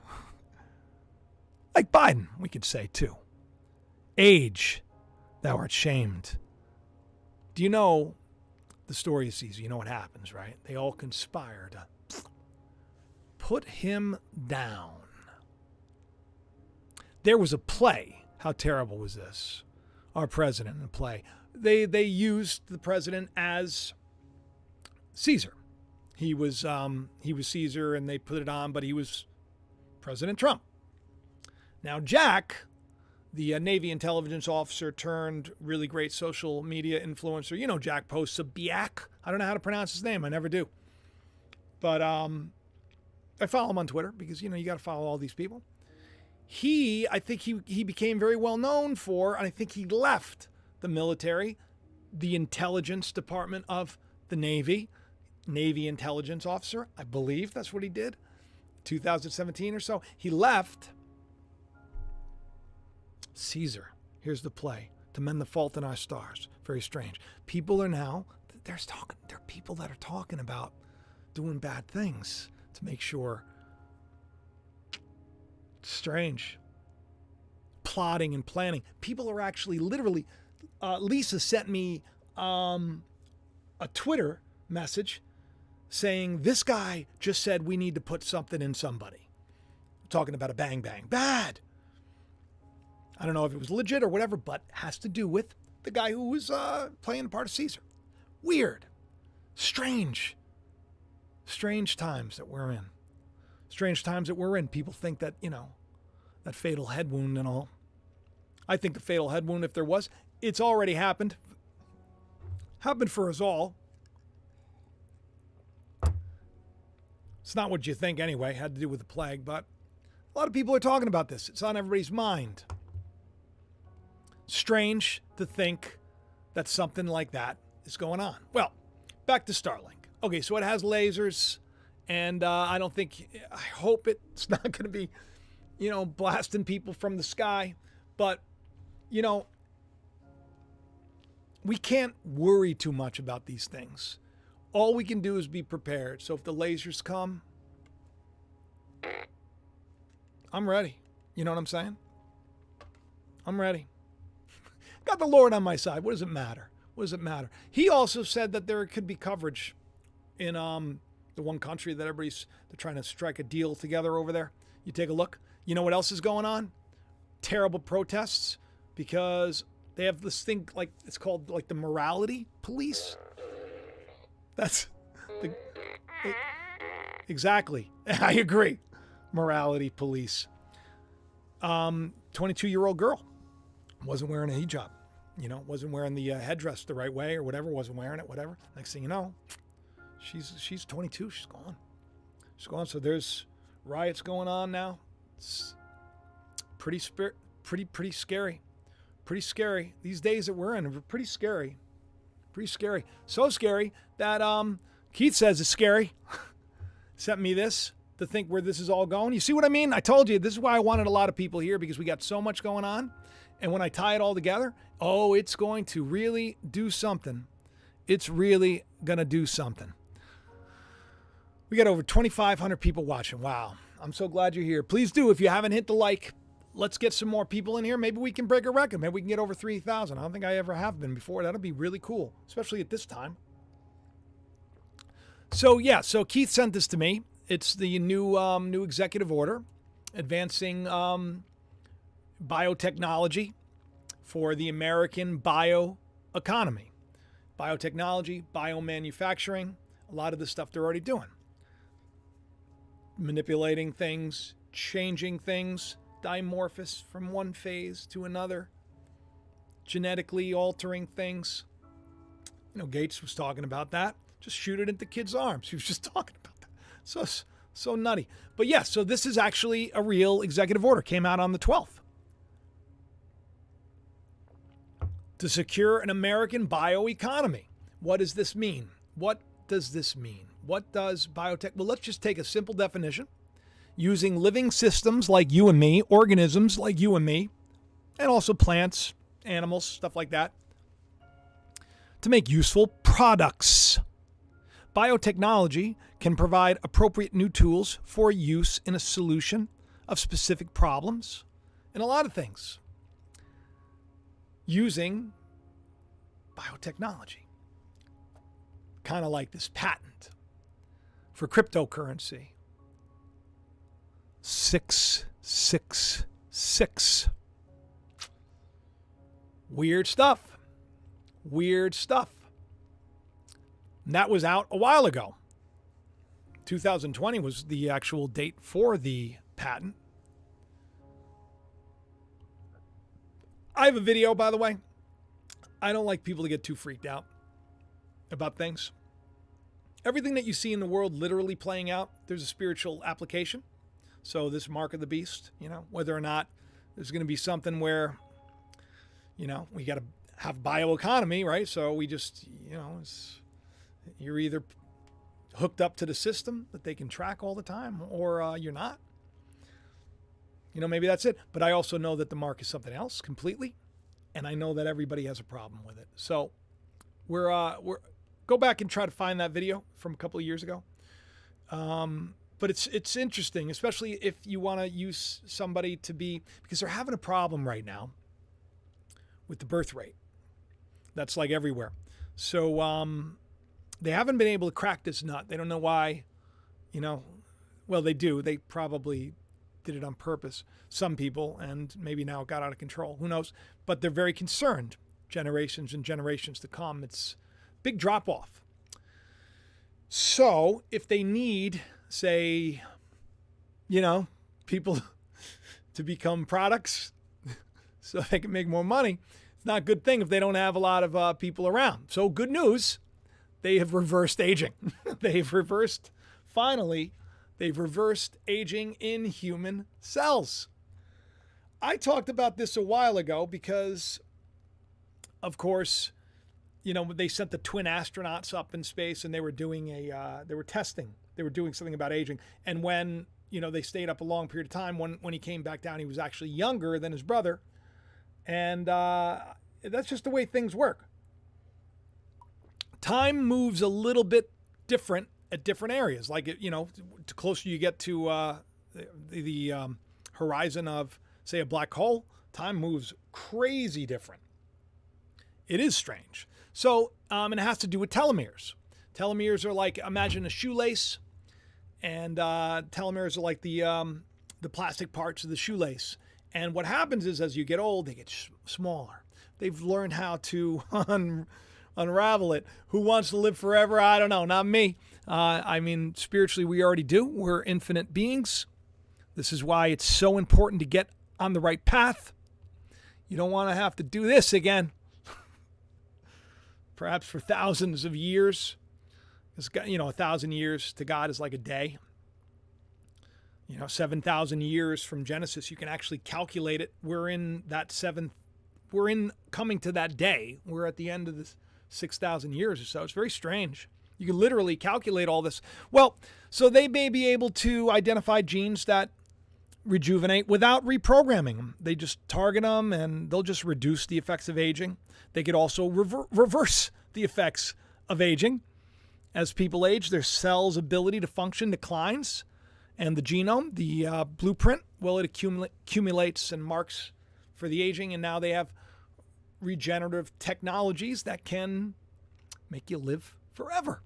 like Biden, we could say too. Age, thou art shamed. Do you know the story of Caesar? You know what happens, right? They all conspire to put him down. There was a play. How terrible was this? Our president in a play. They used the president as Caesar. He was Caesar, and they put it on, but he was President Trump. Now Jack, the Navy intelligence officer turned really great social media influencer. You know Jack Posobiec. I don't know how to pronounce his name. I never do. But I follow him on Twitter because, you got to follow all these people. I think he became very well known for, and I think he left the military the intelligence department of the Navy intelligence officer. I believe that's what he did. 2017 or so. He left. Caesar, here's the play. To mend the fault in our stars. Very strange. People are now, there are people that are talking about doing bad things to make sure. Strange. Plotting and planning. People are actually literally, Lisa sent me a Twitter message saying, this guy just said we need to put something in somebody. Talking about a bang bang. Bad. I don't know if it was legit or whatever, but has to do with the guy who was playing the part of Caesar. Weird. Strange. Strange times that we're in. Strange times that we're in. People think that, that fatal head wound and all. I think the fatal head wound, if there was, it's already happened. Happened for us all. It's not what you think anyway. Had to do with the plague, but a lot of people are talking about this. It's on everybody's mind. Strange to think that something like that is going on. Well, back to Starlink. Okay, so it has lasers, and I hope it's not going to be, blasting people from the sky. But, we can't worry too much about these things. All we can do is be prepared. So if the lasers come, I'm ready. You know what I'm saying? I'm ready. Got the Lord on my side. What does it matter? What does it matter? He also said that there could be coverage in the one country that they're trying to strike a deal together over there. You take a look. You know what else is going on? Terrible protests because they have this thing it's called the morality police. That's exactly. I agree. Morality police. 22-year-old girl. Wasn't wearing a hijab, wasn't wearing the headdress the right way or whatever, wasn't wearing it, whatever. Next thing you know, she's 22, she's gone. She's gone. So there's riots going on now. It's pretty scary. Pretty scary. These days that we're in are pretty scary. Pretty scary. So scary that Keith says it's scary. Sent me this to think where this is all going. You see what I mean? I told you, this is why I wanted a lot of people here, because we got so much going on. And when I tie it all together, it's going to really do something. It's really going to do something. We got over 2,500 people watching. Wow. I'm so glad you're here. Please do. If you haven't hit the like, let's get some more people in here. Maybe we can break a record. Maybe we can get over 3,000. I don't think I ever have been before. That'll be really cool, especially at this time. So Keith sent this to me. It's the new executive order advancing biotechnology for the American bioeconomy. Biotechnology, biomanufacturing, a lot of the stuff they're already doing. Manipulating things, changing things, dimorphous from one phase to another, genetically altering things. Gates was talking about that. Just shoot it into kids' arms. He was just talking about that. So nutty. But yes, so this is actually a real executive order. Came out on the 12th. To secure an American bioeconomy. What does this mean? What does this mean? What does biotech? Well, let's just take a simple definition. Using living systems like you and me, organisms like you and me, and also plants, animals, stuff like that, to make useful products. Biotechnology can provide appropriate new tools for use in a solution of specific problems and a lot of things using biotechnology. Kind of like this patent for cryptocurrency. 666. Weird stuff. Weird stuff. And that was out a while ago. 2020 was the actual date for the patent. I have a video, by the way. I don't like people to get too freaked out about things. Everything that you see in the world literally playing out, there's a spiritual application. So this mark of the beast, whether or not there's going to be something where, we got to have bioeconomy, right? So we just, you're either hooked up to the system that they can track all the time, or you're not. Maybe that's it. But I also know that the mark is something else completely, and I know that everybody has a problem with it. So we're go back and try to find that video from a couple of years ago. But it's interesting, especially if you want to use somebody because they're having a problem right now with the birth rate. That's like everywhere. So they haven't been able to crack this nut. They don't know why, well, they do. They probably did it on purpose, some people, and maybe now it got out of control. Who knows? But they're very concerned, generations and generations to come. It's a big drop off. So if they need, say, people to become products so they can make more money, it's not a good thing if they don't have a lot of people around. So good news, they have reversed aging. They've reversed aging in human cells. I talked about this a while ago because, of course, they sent the twin astronauts up in space and they were doing they were doing something about aging. And when, they stayed up a long period of time, when he came back down, he was actually younger than his brother. And that's just the way things work. Time moves a little bit different at different areas. Like, the closer you get to the horizon of, say, a black hole, time moves crazy different. It is strange. So, and it has to do with telomeres. Telomeres are like, imagine a shoelace, and telomeres are like the plastic parts of the shoelace. And what happens is, as you get old, they get smaller. They've learned how to unravel it. Who wants to live forever? I don't know. Not me. Spiritually, we already do. We're infinite beings. This is why it's so important to get on the right path. You don't want to have to do this again. Perhaps for thousands of years. It's 1,000 years to God is like a day. 7,000 years from Genesis, you can actually calculate it. We're coming to that day. We're at the end of this 6,000 years or so. It's very strange. You can literally calculate all this. Well, so they may be able to identify genes that rejuvenate without reprogramming them. They just target them and they'll just reduce the effects of aging. They could also reverse the effects of aging. As people age, their cells' ability to function declines. And the genome, the blueprint, well, it accumulates and marks for the aging. And now they have regenerative technologies that can make you live forever.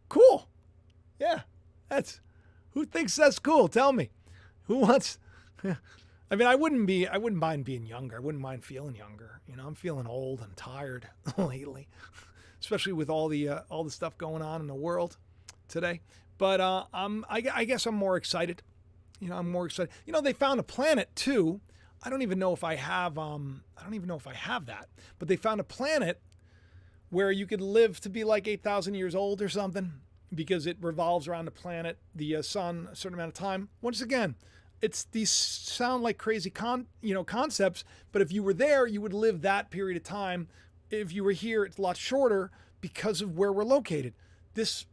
Cool. Yeah. Who thinks that's cool? Tell me. Who wants? I wouldn't mind being younger. I wouldn't mind feeling younger. I'm feeling old and tired lately, especially with all the stuff going on in the world today. But I guess I'm more excited. I'm more excited. They found a planet too. I don't even know if I have that. But they found a planet where you could live to be like 8,000 years old or something, because it revolves around the planet, the sun, a certain amount of time. Once again, these sound like crazy concepts, but if you were there, you would live that period of time. If you were here, it's a lot shorter because of where we're located. This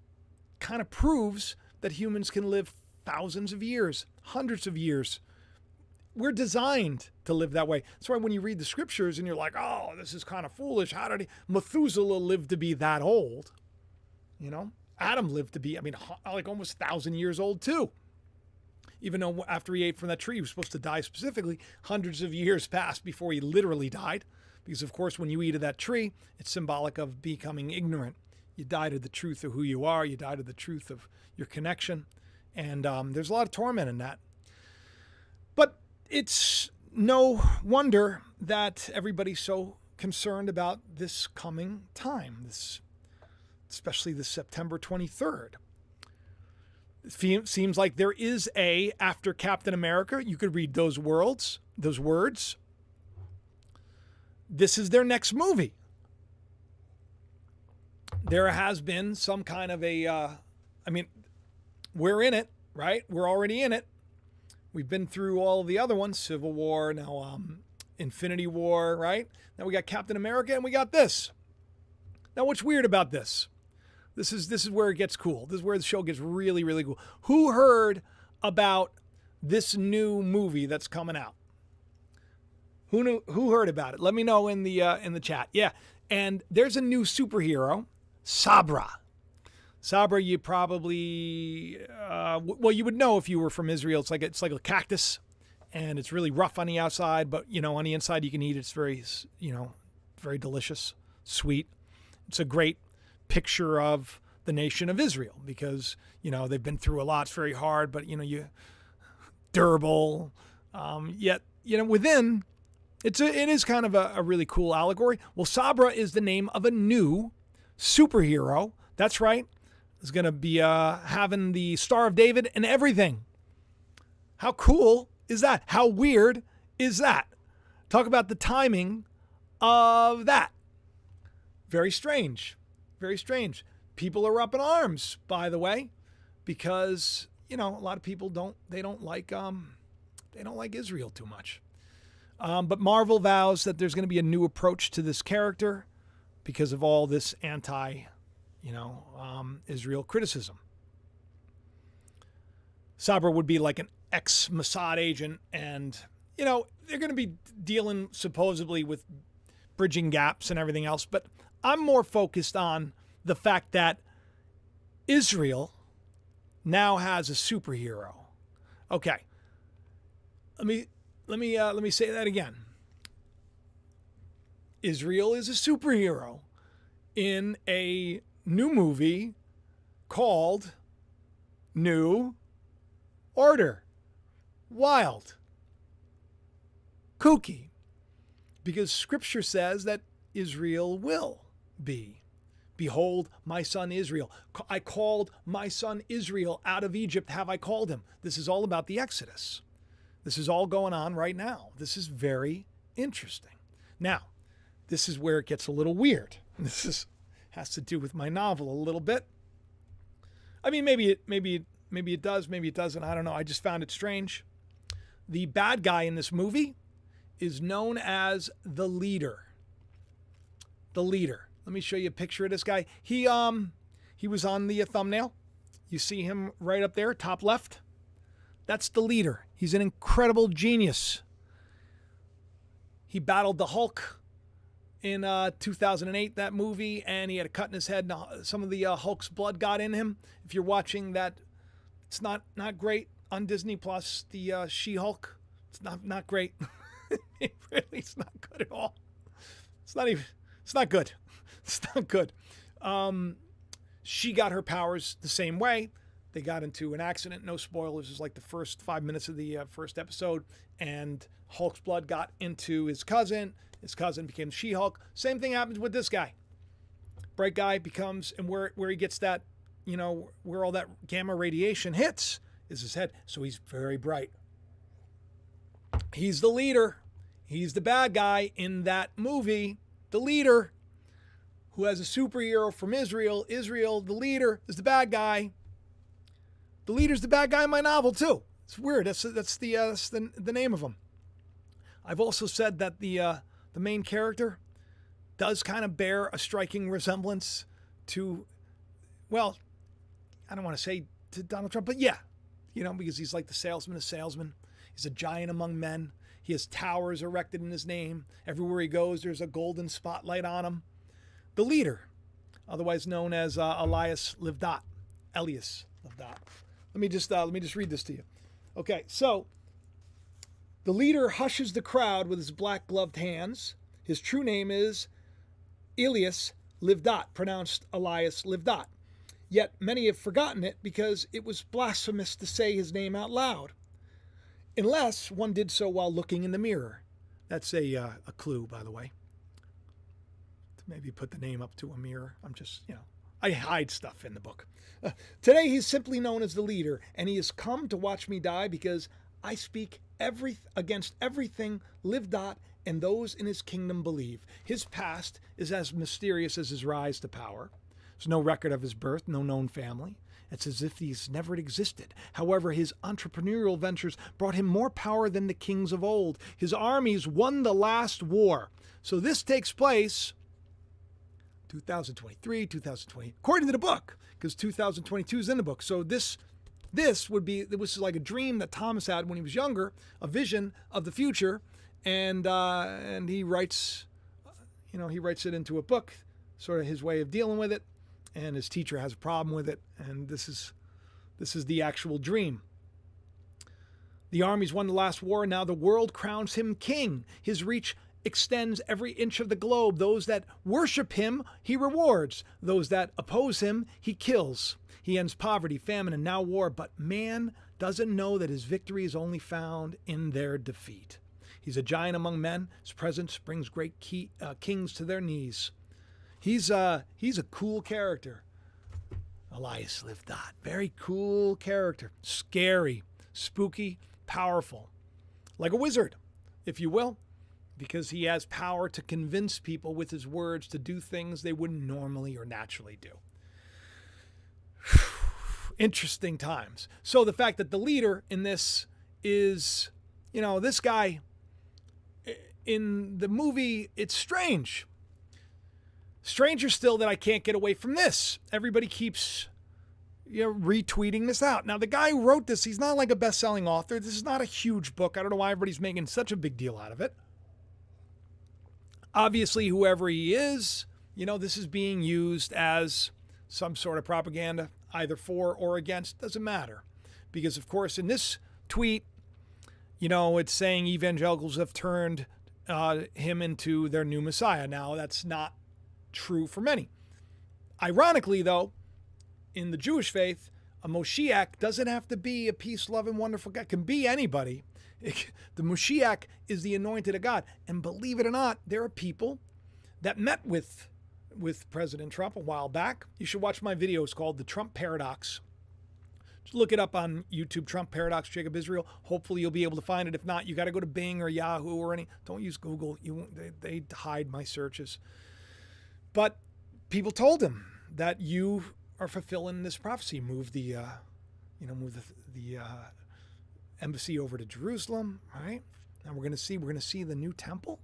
kind of proves that humans can live thousands of years, hundreds of years. We're designed to live that way. That's why when you read the scriptures and you're like, oh, this is kind of foolish. How did Methuselah live to be that old? Adam lived to be, like almost 1,000 years old too. Even though after he ate from that tree, he was supposed to die specifically, hundreds of years passed before he literally died. Because of course, when you eat of that tree, it's symbolic of becoming ignorant. You die to the truth of who you are. You die to the truth of your connection. And there's a lot of torment in that. But it's no wonder that everybody's so concerned about this coming time, especially this September 23rd. It seems like there is after Captain America, you could read those words. This is their next movie. There has been some kind of we're in it, right? We're already in it. We've been through all of the other ones, Civil War, now Infinity War, right? Now we got Captain America and we got this. Now what's weird about this? This is where it gets cool. This is where the show gets really, really cool. Who heard about this new movie that's coming out? Who heard about it? Let me know in the chat. Yeah. And there's a new superhero, Sabra. Sabra, you probably you would know if you were from Israel. It's like a cactus, and it's really rough on the outside, but on the inside you can eat it. It's very very delicious, sweet. It's a great picture of the nation of Israel because they've been through a lot. It's very hard, but you durable. Yet within. It is kind of a really cool allegory. Well, Sabra is the name of a new superhero. That's right. Is going to be having the Star of David and everything. How cool is that? How weird is that? Talk about the timing of that. Very strange. Very strange. People are up in arms, by the way, because a lot of people don't like Israel too much. But Marvel vows that there's going to be a new approach to this character because of all this Israel criticism. Sabra would be like an ex-Mossad agent, and, they're going to be dealing supposedly with bridging gaps and everything else. But I'm more focused on the fact that Israel now has a superhero. Okay. Let me say that again. Israel is a superhero in a new movie called New Order. Wild. Kooky. Because Scripture says that Israel will be. Behold, my son Israel. I called my son Israel out of Egypt. Have I called him? This is all about the Exodus. This is all going on right now. This is very interesting. Now, this is where it gets a little weird. This has to do with my novel a little bit. I mean, maybe it does, maybe it doesn't. I don't know. I just found it strange. The bad guy in this movie is known as the leader. The leader. Let me show you a picture of this guy. He was on the thumbnail. You see him right up there, top left. That's the leader. He's an incredible genius. He battled the Hulk in 2008, that movie, and he had a cut in his head. Some of the Hulk's blood got in him. If you're watching that, it's not great on Disney Plus. The She-Hulk, it's not great. It's not good at all. It's not good. It's not good. She got her powers the same way. They got into an accident. No spoilers. It was like the first 5 minutes of the first episode. And Hulk's blood got into his cousin. His cousin became She-Hulk. Same thing happens with this guy. Bright guy becomes, and where he gets that, where all that gamma radiation hits is his head. So he's very bright. He's the leader. He's the bad guy in that movie. The leader who has a superhero from Israel. Israel, the leader, is the bad guy. The leader's the bad guy in my novel, too. It's weird. That's the name of him. I've also said that the main character does kind of bear a striking resemblance to, well, I don't want to say to Donald Trump, but yeah, because he's like the salesman of salesmen. He's a giant among men. He has towers erected in his name. Everywhere he goes, there's a golden spotlight on him. The leader, otherwise known as Elias Livdot. Let me just read this to you. Okay, so the leader hushes the crowd with his black gloved hands. His true name is Elias Livdot, pronounced Elias Livdot. Yet many have forgotten it because it was blasphemous to say his name out loud, unless one did so while looking in the mirror. That's a clue, by the way. To maybe put the name up to a mirror. I'm just, I hide stuff in the book. Today he's simply known as the leader, and he has come to watch me die because I speak against everything Livdot and those in his kingdom believe. His past is as mysterious as his rise to power. There's no record of his birth, no known family. It's as if he's never existed. However, his entrepreneurial ventures brought him more power than the kings of old. His armies won the last war. So this takes place 2023, 2020, according to the book, because 2022 is in the book. So this was like a dream that Thomas had when he was younger, a vision of the future, and he writes, he writes it into a book, sort of his way of dealing with it. And his teacher has a problem with it, and this is the actual dream. The armies won the last war, and now the world crowns him king. His reach extends every inch of the globe. Those that worship him, he rewards. Those that oppose him, he kills. He ends poverty, famine, and now war, but man doesn't know that his victory is only found in their defeat. He's a giant among men. His presence brings great kings to their knees. He's a cool character. Elias Livdot. Very cool character. Scary, spooky, powerful. Like a wizard, if you will, because he has power to convince people with his words to do things they wouldn't normally or naturally do. Interesting times. So the fact that the leader in this is, this guy in the movie, it's strange. Stranger still that I can't get away from this. Everybody keeps retweeting this out. Now, the guy who wrote this, he's not like a best-selling author. This is not a huge book. I don't know why everybody's making such a big deal out of it. Obviously, whoever he is, this is being used as some sort of propaganda, either for or against. Doesn't matter. Because, of course, in this tweet, it's saying evangelicals have turned him into their new Messiah. Now, that's not true for many. Ironically, though, in the Jewish faith, a Moshiach doesn't have to be a peace, love, and wonderful guy. It can be anybody. The Moshiach is the anointed of God. And believe it or not, there are people that met with President Trump a while back. You should watch my video. It's called The Trump Paradox. Just look it up on YouTube, Trump Paradox, Jacob Israel. Hopefully you'll be able to find it. If not, you got to go to Bing or Yahoo or any. Don't use Google. They hide my searches. But people told him that you are fulfilling this prophecy. Move the embassy over to Jerusalem, right? And we're going to see the new temple.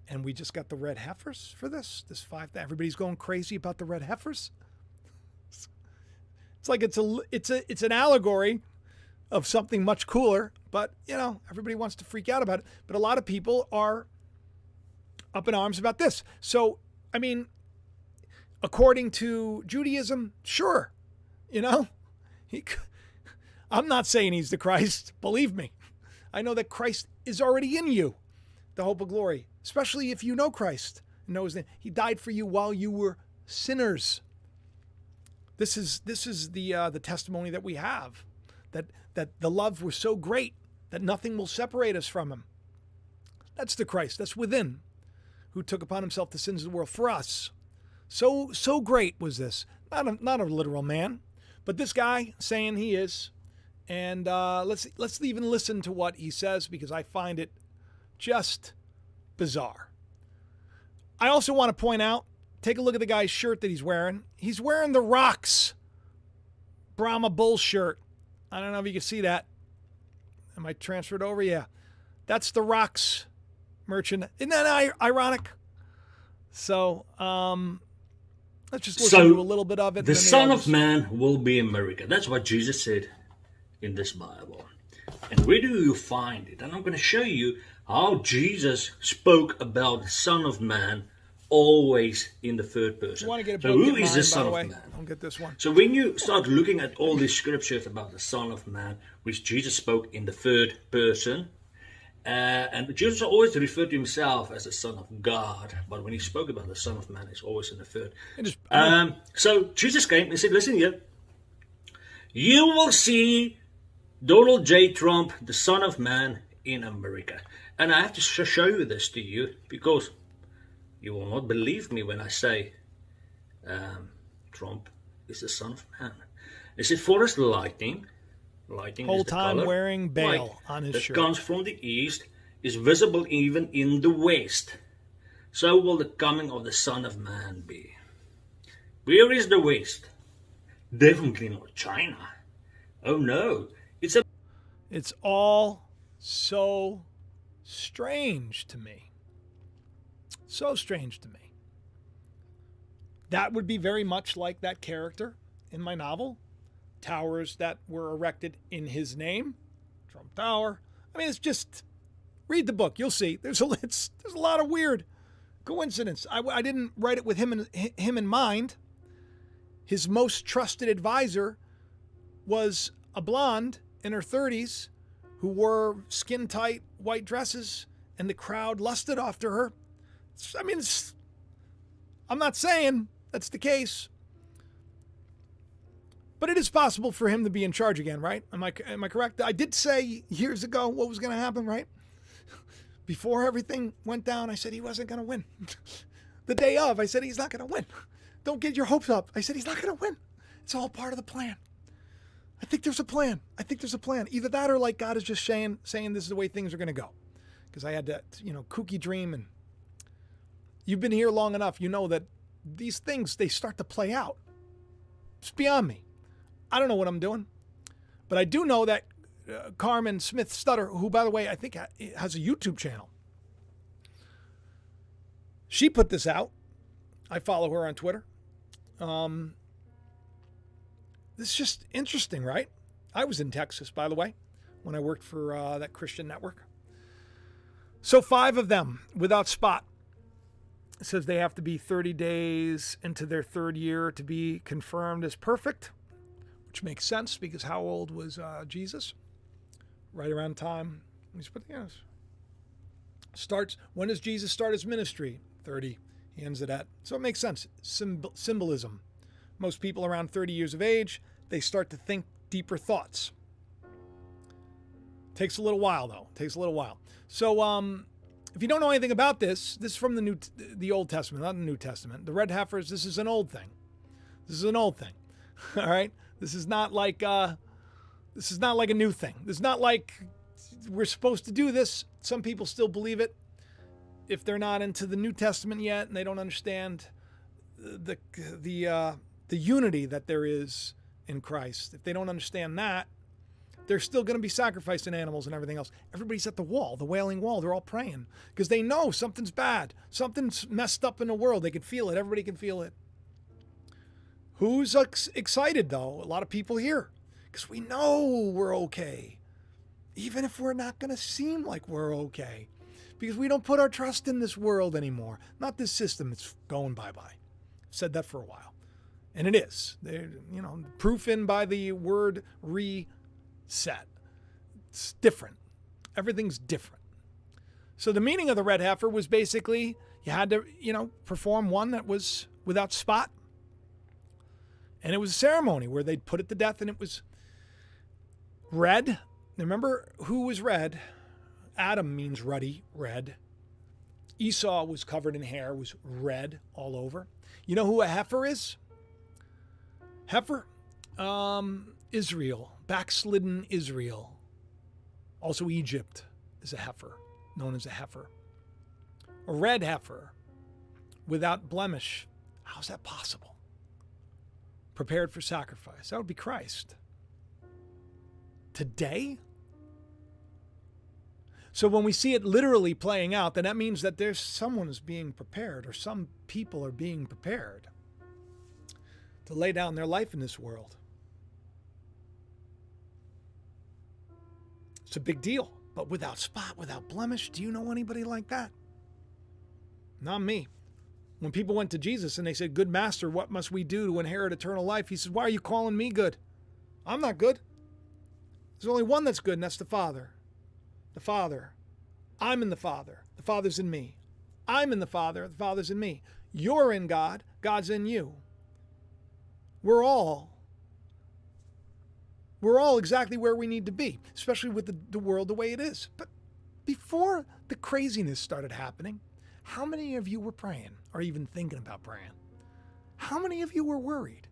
And we just got the red heifers for this 5. Everybody's going crazy about the red heifers. It's like it's an allegory of something much cooler, but everybody wants to freak out about it. But a lot of people are up in arms about this. So, I mean, according to Judaism, sure, I'm not saying he's the Christ. Believe me. I know that Christ is already in you, the hope of glory, especially if you know Christ. Knows that he died for you while you were sinners. This is the testimony that we have, that the love was so great that nothing will separate us from him. That's the Christ. That's within, who took upon himself the sins of the world for us. So great was this. Not a literal man, but this guy saying he is. And let's even listen to what he says, because I find it just bizarre. I also want to point out, take a look at the guy's shirt that he's wearing. He's wearing the Rocks Brahma Bull shirt. I don't know if you can see that. Am I transferred over? Yeah. That's the Rocks merchant. Isn't that ironic? So, let's just listen to a little bit of it. The Son of Man will be America. That's what Jesus said in this Bible. And where do you find it? And I'm going to show you how Jesus spoke about the Son of Man always in the third person. So who is the Son of Man? I'll get this one. So when you start looking at all these scriptures about the Son of Man, which Jesus spoke in the third person, and Jesus always referred to himself as the Son of God, but when he spoke about the Son of Man, it's always in the third. So Jesus came and said, listen here, you will see Donald J. Trump, the Son of Man, in America. And I have to show you this to you, because you will not believe me when I say Trump is the Son of Man. Is it forest lightning? Lightning whole is the time color. wearing Baal Light on his that shirt. Comes from the east, is visible even in the west. So will the coming of the Son of Man be. Where is the West? Definitely not China. Oh no, It's all so strange to me. So strange to me. That would be very much like that character in my novel. Towers that were erected in his name. Trump Tower. I mean, it's just, read the book. You'll see. There's a lot of weird coincidence. I didn't write it with him in mind. His most trusted advisor was a blonde in her 30s who wore skin-tight white dresses, and the crowd lusted after her. I mean, I'm not saying that's the case, but it is possible for him to be in charge again, right? Am I correct? I did say years ago what was going to happen, right? Before everything went down, I said he wasn't going to win. The day of, I said he's not going to win. Don't get your hopes up. I said he's not going to win. It's all part of the plan. I think there's a plan. Either that or like God is just saying this is the way things are going to go. Because I had that, kooky dream, and you've been here long enough. You know that these things, they start to play out. It's beyond me. I don't know what I'm doing. But I do know that Carmen Smith Stutter, who, by the way, I think has a YouTube channel. She put this out. I follow her on Twitter. This is just interesting, right? I was in Texas, by the way, when I worked for that Christian network. So 5 of them without spot. It says they have to be 30 days into their 3rd year to be confirmed as perfect, which makes sense because how old was Jesus? Right around time. When does Jesus start his ministry? 30. He ends it at. So it makes sense. Symbolism. Most people around 30 years of age, they start to think deeper thoughts. Takes a little while, though. So, if you don't know anything about this is from the Old Testament, not the New Testament. The red heifers, this is an old thing. All right? This is not like a new thing. This is not like we're supposed to do this. Some people still believe it. If they're not into the New Testament yet and they don't understand the unity that there is in Christ, if they don't understand that, they're still going to be sacrificing animals and everything else. Everybody's at the wall, the Wailing Wall. They're all praying because they know something's bad. Something's messed up in the world. They can feel it. Everybody can feel it. Who's excited, though? A lot of people here because we know we're okay, even if we're not going to seem like we're okay. Because we don't put our trust in this world anymore. Not this system. It's going bye-bye. I've said that for a while. And it is. Proof in by the word reset. It's different. Everything's different. So the meaning of the red heifer was basically you had to, perform one that was without spot. And it was a ceremony where they'd put it to death and it was red. Remember who was red? Adam means ruddy, red. Esau was covered in hair, was red all over. You know who a heifer is? Heifer? Israel, backslidden Israel. Also Egypt is a heifer, known as a heifer. A red heifer, without blemish. How's that possible? Prepared for sacrifice. That would be Christ. Today? So when we see it literally playing out, then that means that someone is being prepared, or some people are being prepared to lay down their life in this world. It's a big deal, but without spot, without blemish. Do you know anybody like that? Not me. When people went to Jesus and they said, "Good master, what must we do to inherit eternal life?" He said, "Why are you calling me good? I'm not good. There's only one that's good, and that's the Father. The Father. I'm in the Father. The Father's in me. I'm in the Father. The Father's in me. You're in God. God's in you. We're all exactly where we need to be, especially with the world the way it is. But before the craziness started happening, how many of you were praying or even thinking about praying? How many of you were worried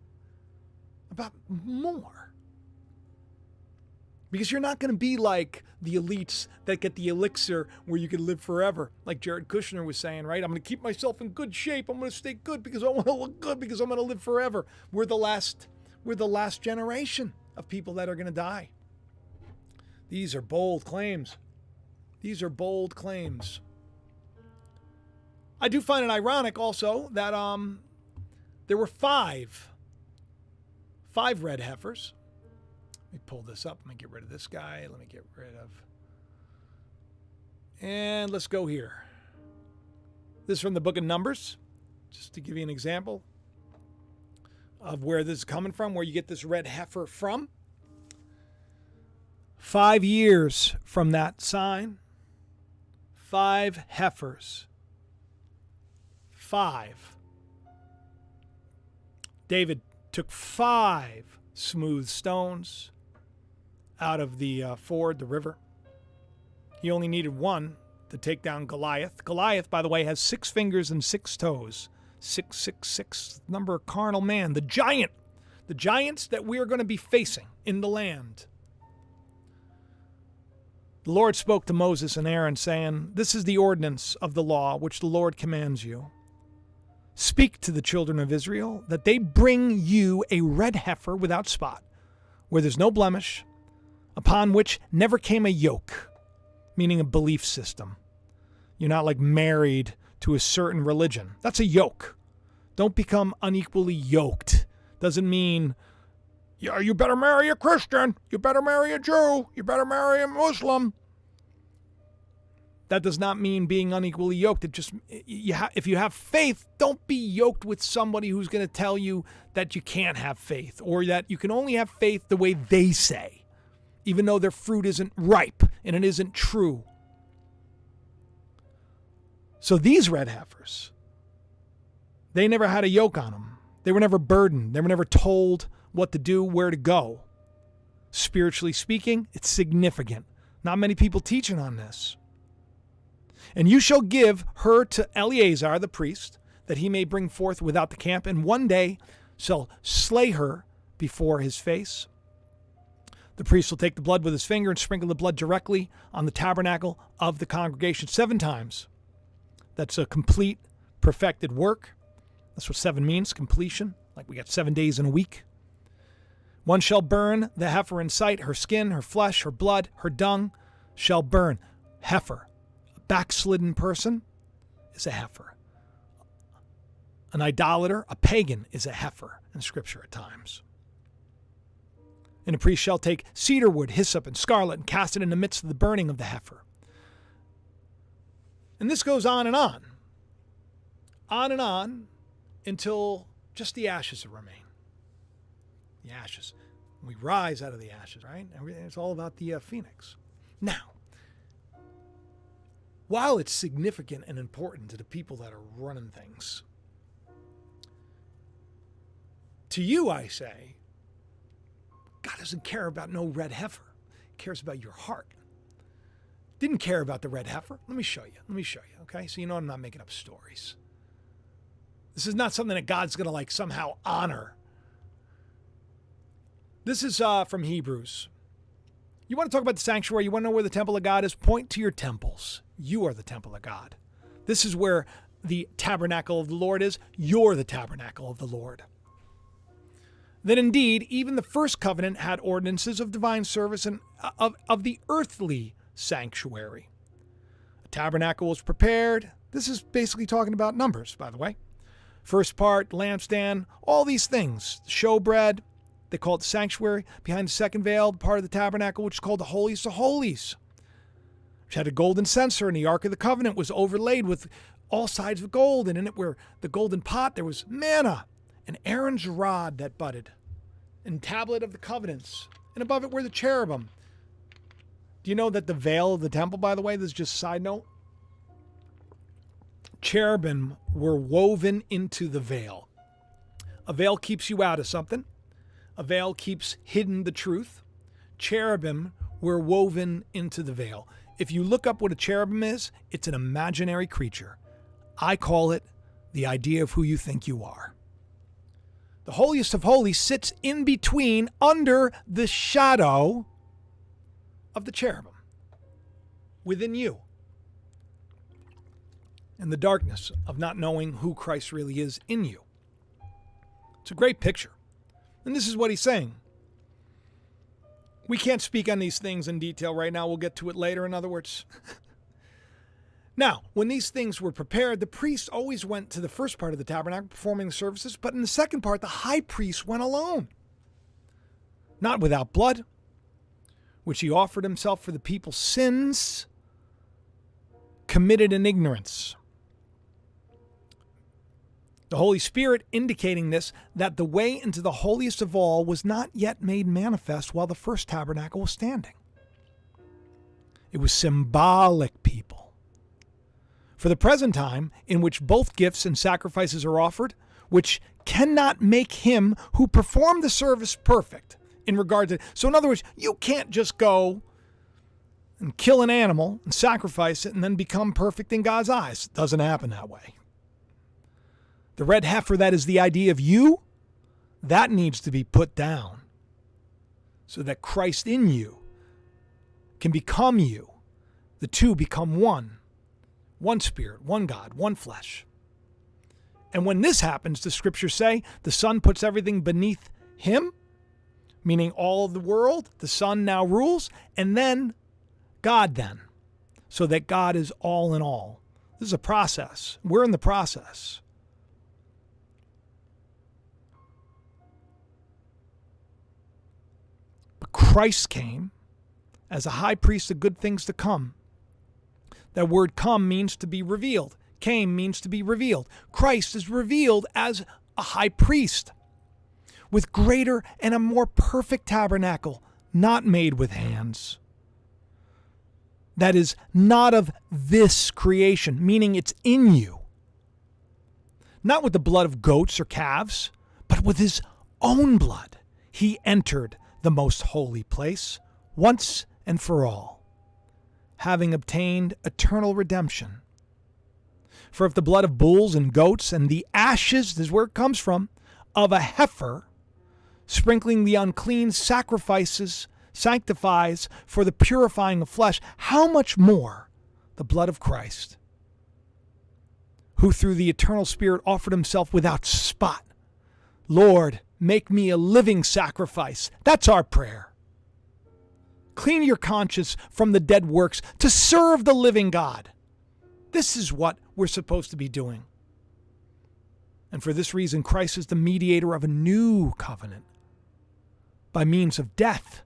about more? Because you're not going to be like the elites that get the elixir where you can live forever. Like Jared Kushner was saying, right? I'm going to keep myself in good shape. I'm going to stay good because I want to look good because I'm going to live forever. We're the last generation of people that are going to die. These are bold claims. These are bold claims. I do find it ironic also that there were five red heifers. Let me pull this up. Let me get rid of this guy. And let's go here. This is from the book of Numbers, just to give you an example of where this is coming from, where you get this red heifer from. 5 years from that sign, 5 heifers. 5. David took 5 smooth stones out of the ford, the river. He only needed 1 to take down Goliath. Goliath, by the way, has 6 fingers and 6 toes. 666, number of carnal man. The giant. The giants that we are going to be facing in the land. The Lord spoke to Moses and Aaron, saying, "This is the ordinance of the law which the Lord commands you. Speak to the children of Israel that they bring you a red heifer without spot, where there's no blemish, upon which never came a yoke," meaning a belief system. You're not like married to a certain religion. That's a yoke. Don't become unequally yoked. Doesn't mean, yeah, you better marry a Christian, you better marry a Jew, you better marry a Muslim. That does not mean being unequally yoked. It just, if you have faith, don't be yoked with somebody who's going to tell you that you can't have faith, or that you can only have faith the way they say, even though their fruit isn't ripe and it isn't true. So these red heifers, they never had a yoke on them. They were never burdened. They were never told what to do, where to go. Spiritually speaking, it's significant. Not many people teaching on this. "And you shall give her to Eleazar the priest, that he may bring forth without the camp, and one day shall slay her before his face. The priest will take the blood with his finger and sprinkle the blood directly on the tabernacle of the congregation 7 times. That's a complete, perfected work. That's what 7 means, completion. Like we got 7 days in a week. "One shall burn the heifer in sight, her skin, her flesh, her blood, her dung shall burn." Heifer. A backslidden person is a heifer. An idolater, a pagan, is a heifer in Scripture at times. "And a priest shall take cedar wood, hyssop, and scarlet, and cast it in the midst of the burning of the heifer." And this goes on and on until just the ashes remain. The ashes. We rise out of the ashes, right? It's all about the phoenix. Now, while it's significant and important to the people that are running things, to you I say, God doesn't care about no red heifer. He cares about your heart. Didn't care about the red heifer. Let me show you, okay? So you know I'm not making up stories. This is not something that God's going to like somehow honor. This is from Hebrews. You want to talk about the sanctuary? You want to know where the temple of God is? Point to your temples. You are the temple of God. This is where the tabernacle of the Lord is. You're the tabernacle of the Lord. That indeed, even the first covenant had ordinances of divine service and of the earthly sanctuary. A tabernacle was prepared. This is basically talking about Numbers, by the way. First part, lampstand, all these things. Showbread, they call it the sanctuary. Behind the second veil, part of the tabernacle, which is called the Holiest of Holies, which had a golden censer, and the Ark of the Covenant was overlaid with all sides of gold, and in it were the golden pot. There was manna, and Aaron's rod that budded, and tablet of the covenants, and above it were the cherubim. Do you know that the veil of the temple, by the way, this is just a side note, cherubim were woven into the veil. A veil keeps you out of something. A veil keeps hidden the truth. Cherubim were woven into the veil. If you look up what a cherubim is, it's an imaginary creature. I call it the idea of who you think you are. The Holiest of Holies sits in between, under the shadow of the cherubim within you, and the darkness of not knowing who Christ really is in you. It's a great picture. And this is what he's saying. We can't speak on these things in detail right now. We'll get to it later, in other words. Now, when these things were prepared, the priests always went to the first part of the tabernacle performing the services, but in the second part, the high priest went alone, not without blood, which he offered himself for the people's sins committed in ignorance. The Holy Spirit indicating this, that the way into the holiest of all was not yet made manifest while the first tabernacle was standing. It was symbolic, people. For the present time, in which both gifts and sacrifices are offered, which cannot make him who performed the service perfect in regard to... So in other words, you can't just go and kill an animal and sacrifice it and then become perfect in God's eyes. It doesn't happen that way. The red heifer, that is the idea of you, that needs to be put down so that Christ in you can become you. The two become one. One spirit, one God, one flesh. And when this happens, the scriptures say, the Son puts everything beneath him, meaning all of the world. The Son now rules, and then God then, so that God is all in all. This is a process. We're in the process. But Christ came as a high priest of good things to come. That word come means to be revealed. Came means to be revealed. Christ is revealed as a high priest with greater and a more perfect tabernacle, not made with hands. That is not of this creation, meaning it's in you. Not with the blood of goats or calves, but with his own blood. He entered the most holy place once and for all, having obtained eternal redemption. For if the blood of bulls and goats and the ashes, this is where it comes from, of a heifer, sprinkling the unclean sacrifices, sanctifies for the purifying of flesh, how much more the blood of Christ, who through the eternal Spirit offered himself without spot. Lord, make me a living sacrifice. That's our prayer. Clean your conscience from the dead works to serve the living God. This is what we're supposed to be doing. And for this reason, Christ is the mediator of a new covenant by means of death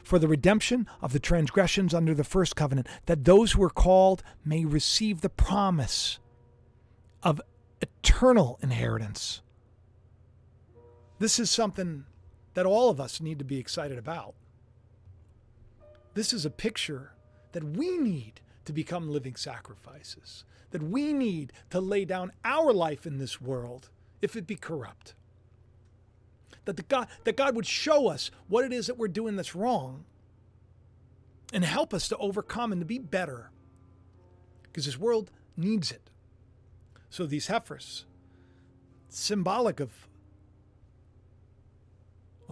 for the redemption of the transgressions under the first covenant, that those who are called may receive the promise of eternal inheritance. This is something that all of us need to be excited about. This is a picture that we need to become living sacrifices, that we need to lay down our life in this world if it be corrupt. That God would show us what it is that we're doing that's wrong and help us to overcome and to be better, because this world needs it. So these heifers, symbolic of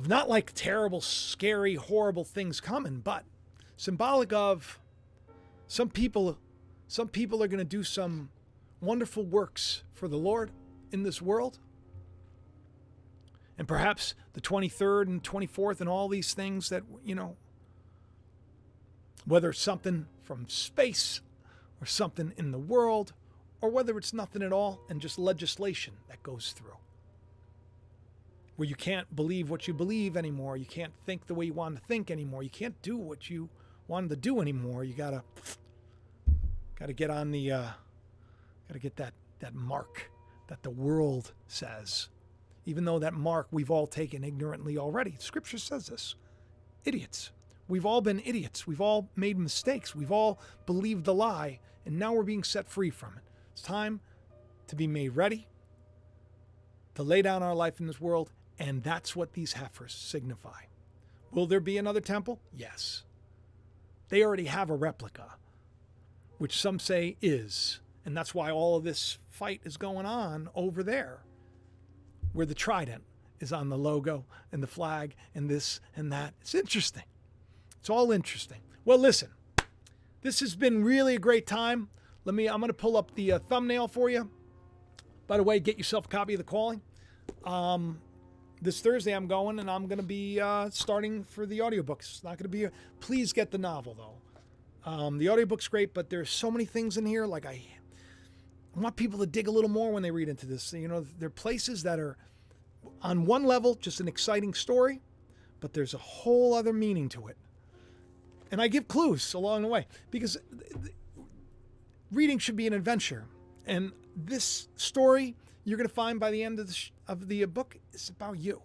not like terrible, scary, horrible things coming, but symbolic of some people are going to do some wonderful works for the Lord in this world. And perhaps the 23rd and 24th and all these things that, whether it's something from space or something in the world, or whether it's nothing at all and just legislation that goes through, where you can't believe what you believe anymore. You can't think the way you want to think anymore. You can't do what you wanted to do anymore. You gotta get on the gotta get that mark that the world says, even though that mark we've all taken ignorantly already. Scripture says this. Idiots. We've all been idiots. We've all made mistakes. We've all believed the lie, and now we're being set free from it. It's time to be made ready to lay down our life in this world, and that's what these heifers signify. Will there be another temple? Yes. They already have a replica, which some say is. And that's why all of this fight is going on over there, where the trident is on the logo and the flag and this and that. It's interesting. It's all interesting. Well, listen, this has been really a great time. I'm going to pull up the thumbnail for you. By the way, get yourself a copy of The Calling. This Thursday I'm going, and I'm going to be starting for the audiobooks. It's not going to be please get the novel, though. The audiobook's great, but there's so many things in here. Like I want people to dig a little more when they read into this. You know, there are places that are on one level, just an exciting story, but there's a whole other meaning to it. And I give clues along the way, because reading should be an adventure. And this story you're going to find by the end of the book is about you.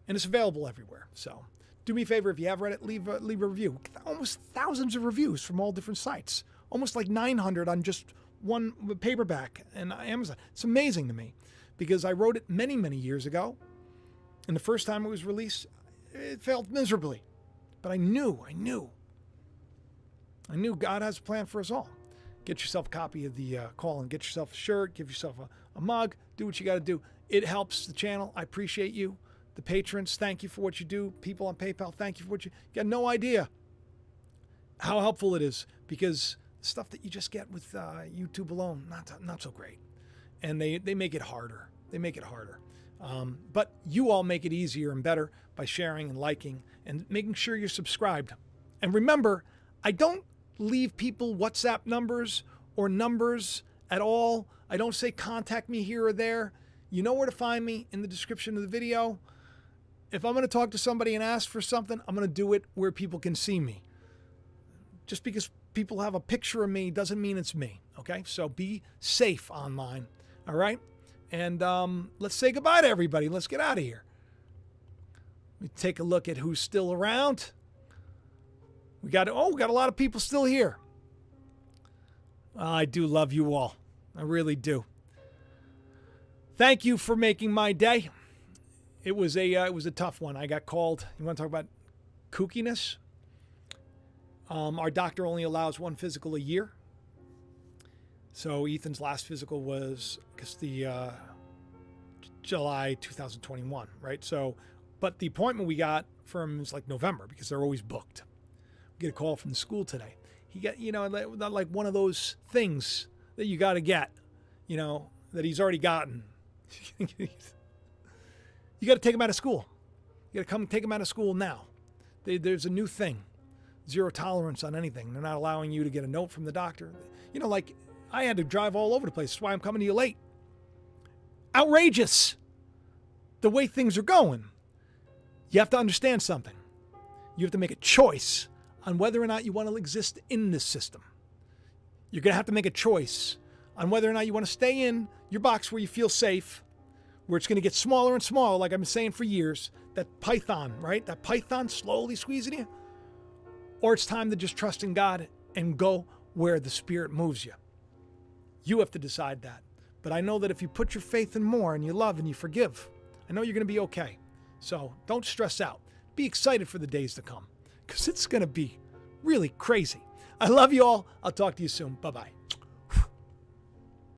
And it's available everywhere. So do me a favor, if you have read it, leave a review. Almost thousands of reviews from all different sites. Almost like 900 on just one paperback and Amazon. It's amazing to me, because I wrote it many, many years ago. And the first time it was released, it failed miserably. But I knew God has a plan for us all. Get yourself a copy of the Calling. Get yourself a shirt. Give yourself a mug. Do what you got to do. It helps the channel. I appreciate you. The patrons, thank you for what you do. People on PayPal, thank you for what you got. No idea how helpful it is, because the stuff that you just get with YouTube alone, not so great. And they make it harder. But you all make it easier and better by sharing and liking and making sure you're subscribed. And remember, I don't leave people WhatsApp numbers or numbers at all. I don't say contact me here or there. You know where to find me in the description of the video. If I'm going to talk to somebody and ask for something, I'm going to do it where people can see me. Just because people have a picture of me doesn't mean it's me. Okay? So be safe online. All right? And let's say goodbye to everybody. Let's get out of here. Let me take a look at who's still around. We got a lot of people still here. I do love you all. I really do. Thank you for making my day. It was a tough one. I got called. You want to talk about kookiness? Our doctor only allows one physical a year. So Ethan's last physical was July 2021, right? So, but the appointment we got for him is like November, because they're always booked. We get a call from the school today. He got, like one of those things that you got to get, that he's already gotten. You got to take him out of school. You got to come take him out of school now. There's a new thing. Zero tolerance on anything. They're not allowing you to get a note from the doctor. Like I had to drive all over the place. That's why I'm coming to you late. Outrageous. The way things are going. You have to understand something. You have to make a choice on whether or not you want to exist in this system. You're going to have to make a choice on whether or not you want to stay in your box where you feel safe, where it's going to get smaller and smaller, like I've been saying for years. That python, right? That python slowly squeezing you. Or it's time to just trust in God and go where the Spirit moves you. You have to decide that. But I know that if you put your faith in more and you love and you forgive, I know you're going to be okay. So don't stress out. Be excited for the days to come, because it's going to be really crazy. I love you all. I'll talk to you soon. Bye-bye.